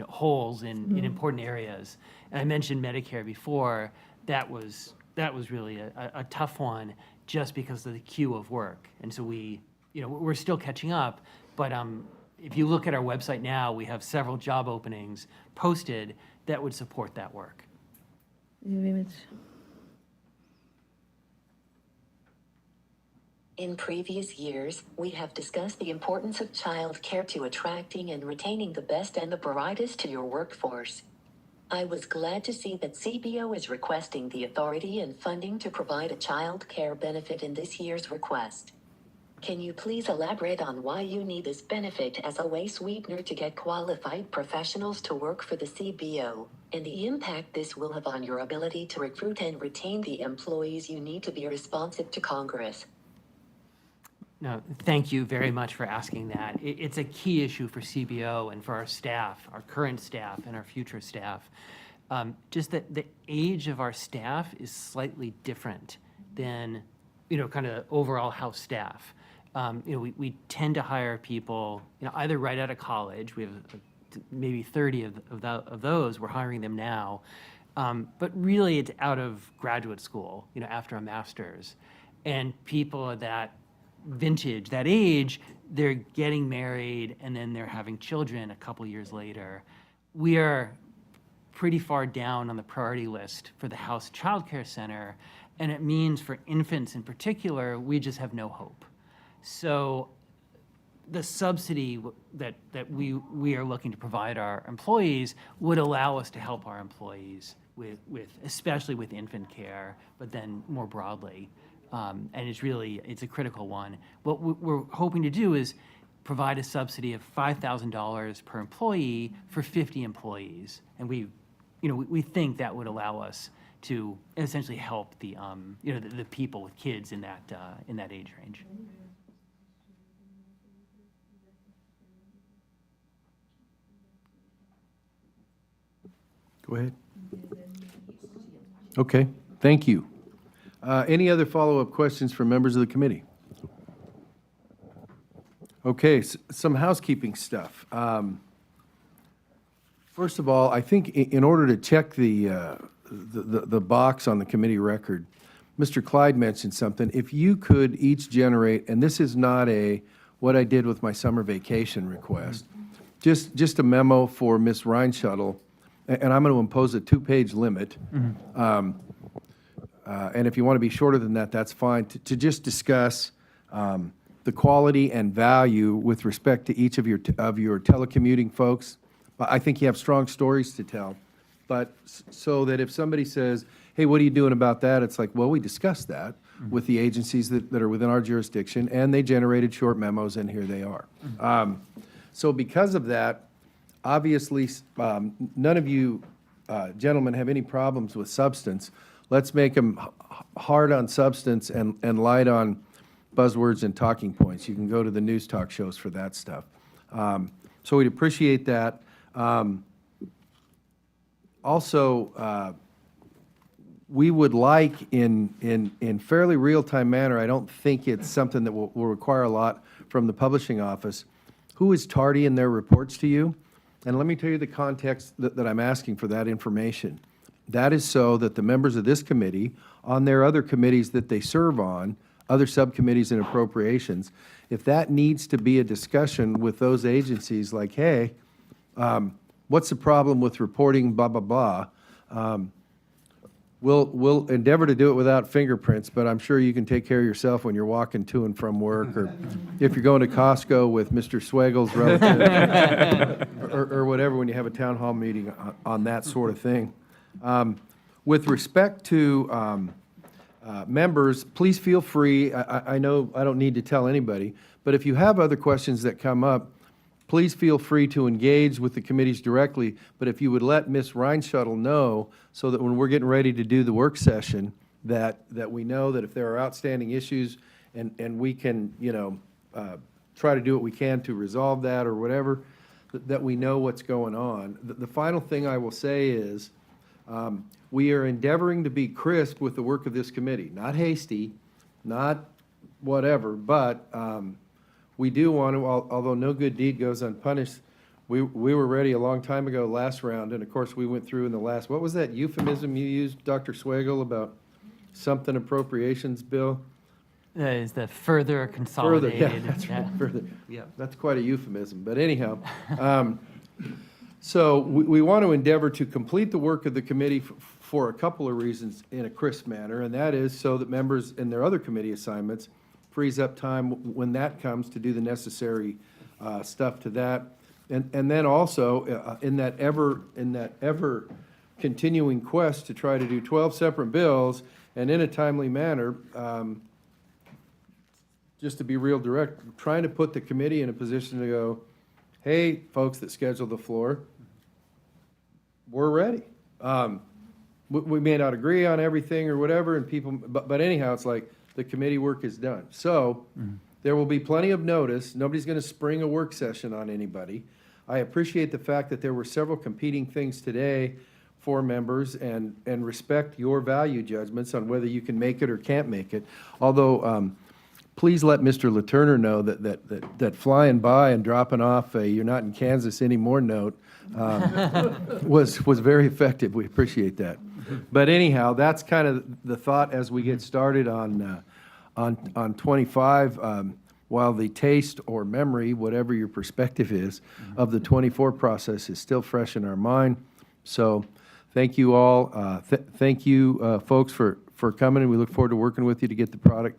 holes in important areas. And I mentioned Medicare before. That was really a tough one just because of the queue of work. And so we're still catching up. But if you look at our website now, we have several job openings posted that would support that work. Thank you very much. In previous years, we have discussed the importance of child care to attracting and retaining the best and the brightest to your workforce. I was glad to see that CBO is requesting the authority and funding to provide a child care benefit in this year's request. Can you please elaborate on why you need this benefit as a way sweetener to get qualified professionals to work for the CBO, and the impact this will have on your ability to recruit and retain the employees you need to be responsive to Congress? No, thank you very much for asking that. It's a key issue for CBO and for our staff, our current staff and our future staff. Just that the age of our staff is slightly different than, kind of overall house staff. We tend to hire people, either right out of college. We have maybe 30 of those. We're hiring them now. But really, it's out of graduate school, after a master's. And people of that vintage, that age, they're getting married and then they're having children a couple years later. We are pretty far down on the priority list for the House Child Care Center, and it means for infants in particular, we just have no hope. So the subsidy that we are looking to provide our employees would allow us to help our employees with especially with infant care, but then more broadly. And it's a critical one. What we're hoping to do is provide a subsidy of $5,000 per employee for 50 employees. And we think that would allow us to essentially help the people with kids in that age range. Go ahead. Okay, thank you. Any other follow-up questions from members of the committee? Okay, some housekeeping stuff. First of all, I think in order to check the box on the committee record, Mr. Clyde mentioned something. If you could each generate, and this is not what I did with my summer vacation request, just a memo for Ms. Reinschuttle, and I'm going to impose a 2-page limit. And if you want to be shorter than that, that's fine, to just discuss the quality and value with respect to each of your telecommuting folks. I think you have strong stories to tell, but so that if somebody says, hey, what are you doing about that? It's like, well, we discussed that with the agencies that are within our jurisdiction, and they generated short memos, and here they are. So because of that, Obviously, none of you gentlemen have any problems with substance. Let's make them hard on substance and light on buzzwords and talking points. You can go to the news talk shows for that stuff. So we'd appreciate that. Also, we would like in fairly real-time manner, I don't think it's something that will require a lot from the publishing office, who is tardy in their reports to you? And let me tell you the context that I'm asking for that information. That is so that the members of this committee, on their other committees that they serve on, other subcommittees and appropriations, if that needs to be a discussion with those agencies, like, hey, what's the problem with reporting blah, blah, blah, we'll endeavor to do it without fingerprints, but I'm sure you can take care of yourself when you're walking to and from work, or if you're going to Costco with Mr. Swagle's relative, or whatever, when you have a town hall meeting on that sort of thing. With respect to members, please feel free. I know I don't need to tell anybody, but if you have other questions that come up, please feel free to engage with the committees directly. But if you would let Ms. Reinschuttle know, so that when we're getting ready to do the work session, that we know that if there are outstanding issues and we can, try to do what we can to resolve that or whatever, that we know what's going on. The final thing I will say is, we are endeavoring to be crisp with the work of this committee, not hasty, not whatever, but we do want to, although no good deed goes unpunished, we were ready a long time ago last round, and of course we went through in the last, what was that euphemism you used, Dr. Swagel, about something appropriations bill? Is the further consolidated. Further, yeah, that's right, further. Yep. That's quite a euphemism, but anyhow. So we want to endeavor to complete the work of the committee for a couple of reasons in a crisp manner, and that is so that members in their other committee assignments frees up time when that comes to do the necessary stuff to that. And then also, in that ever continuing quest to try to do 12 separate bills and in a timely manner, just to be real direct, trying to put the committee in a position to go, hey, folks that schedule the floor, we're ready. We may not agree on everything or whatever, and people, but anyhow, it's like the committee work is done. So there will be plenty of notice. Nobody's going to spring a work session on anybody. I appreciate the fact that there were several competing things today for members, and respect your value judgments on whether you can make it or can't make it. Although, please let Mr. LaTurner know that flying by and dropping off a "you're not in Kansas anymore" note was very effective. We appreciate that. But anyhow, that's kind of the thought as we get started on 25. While the taste or memory, whatever your perspective is, of the 24 process is still fresh in our mind. So thank you all. Thank you, folks, for coming, and we look forward to working with you to get the product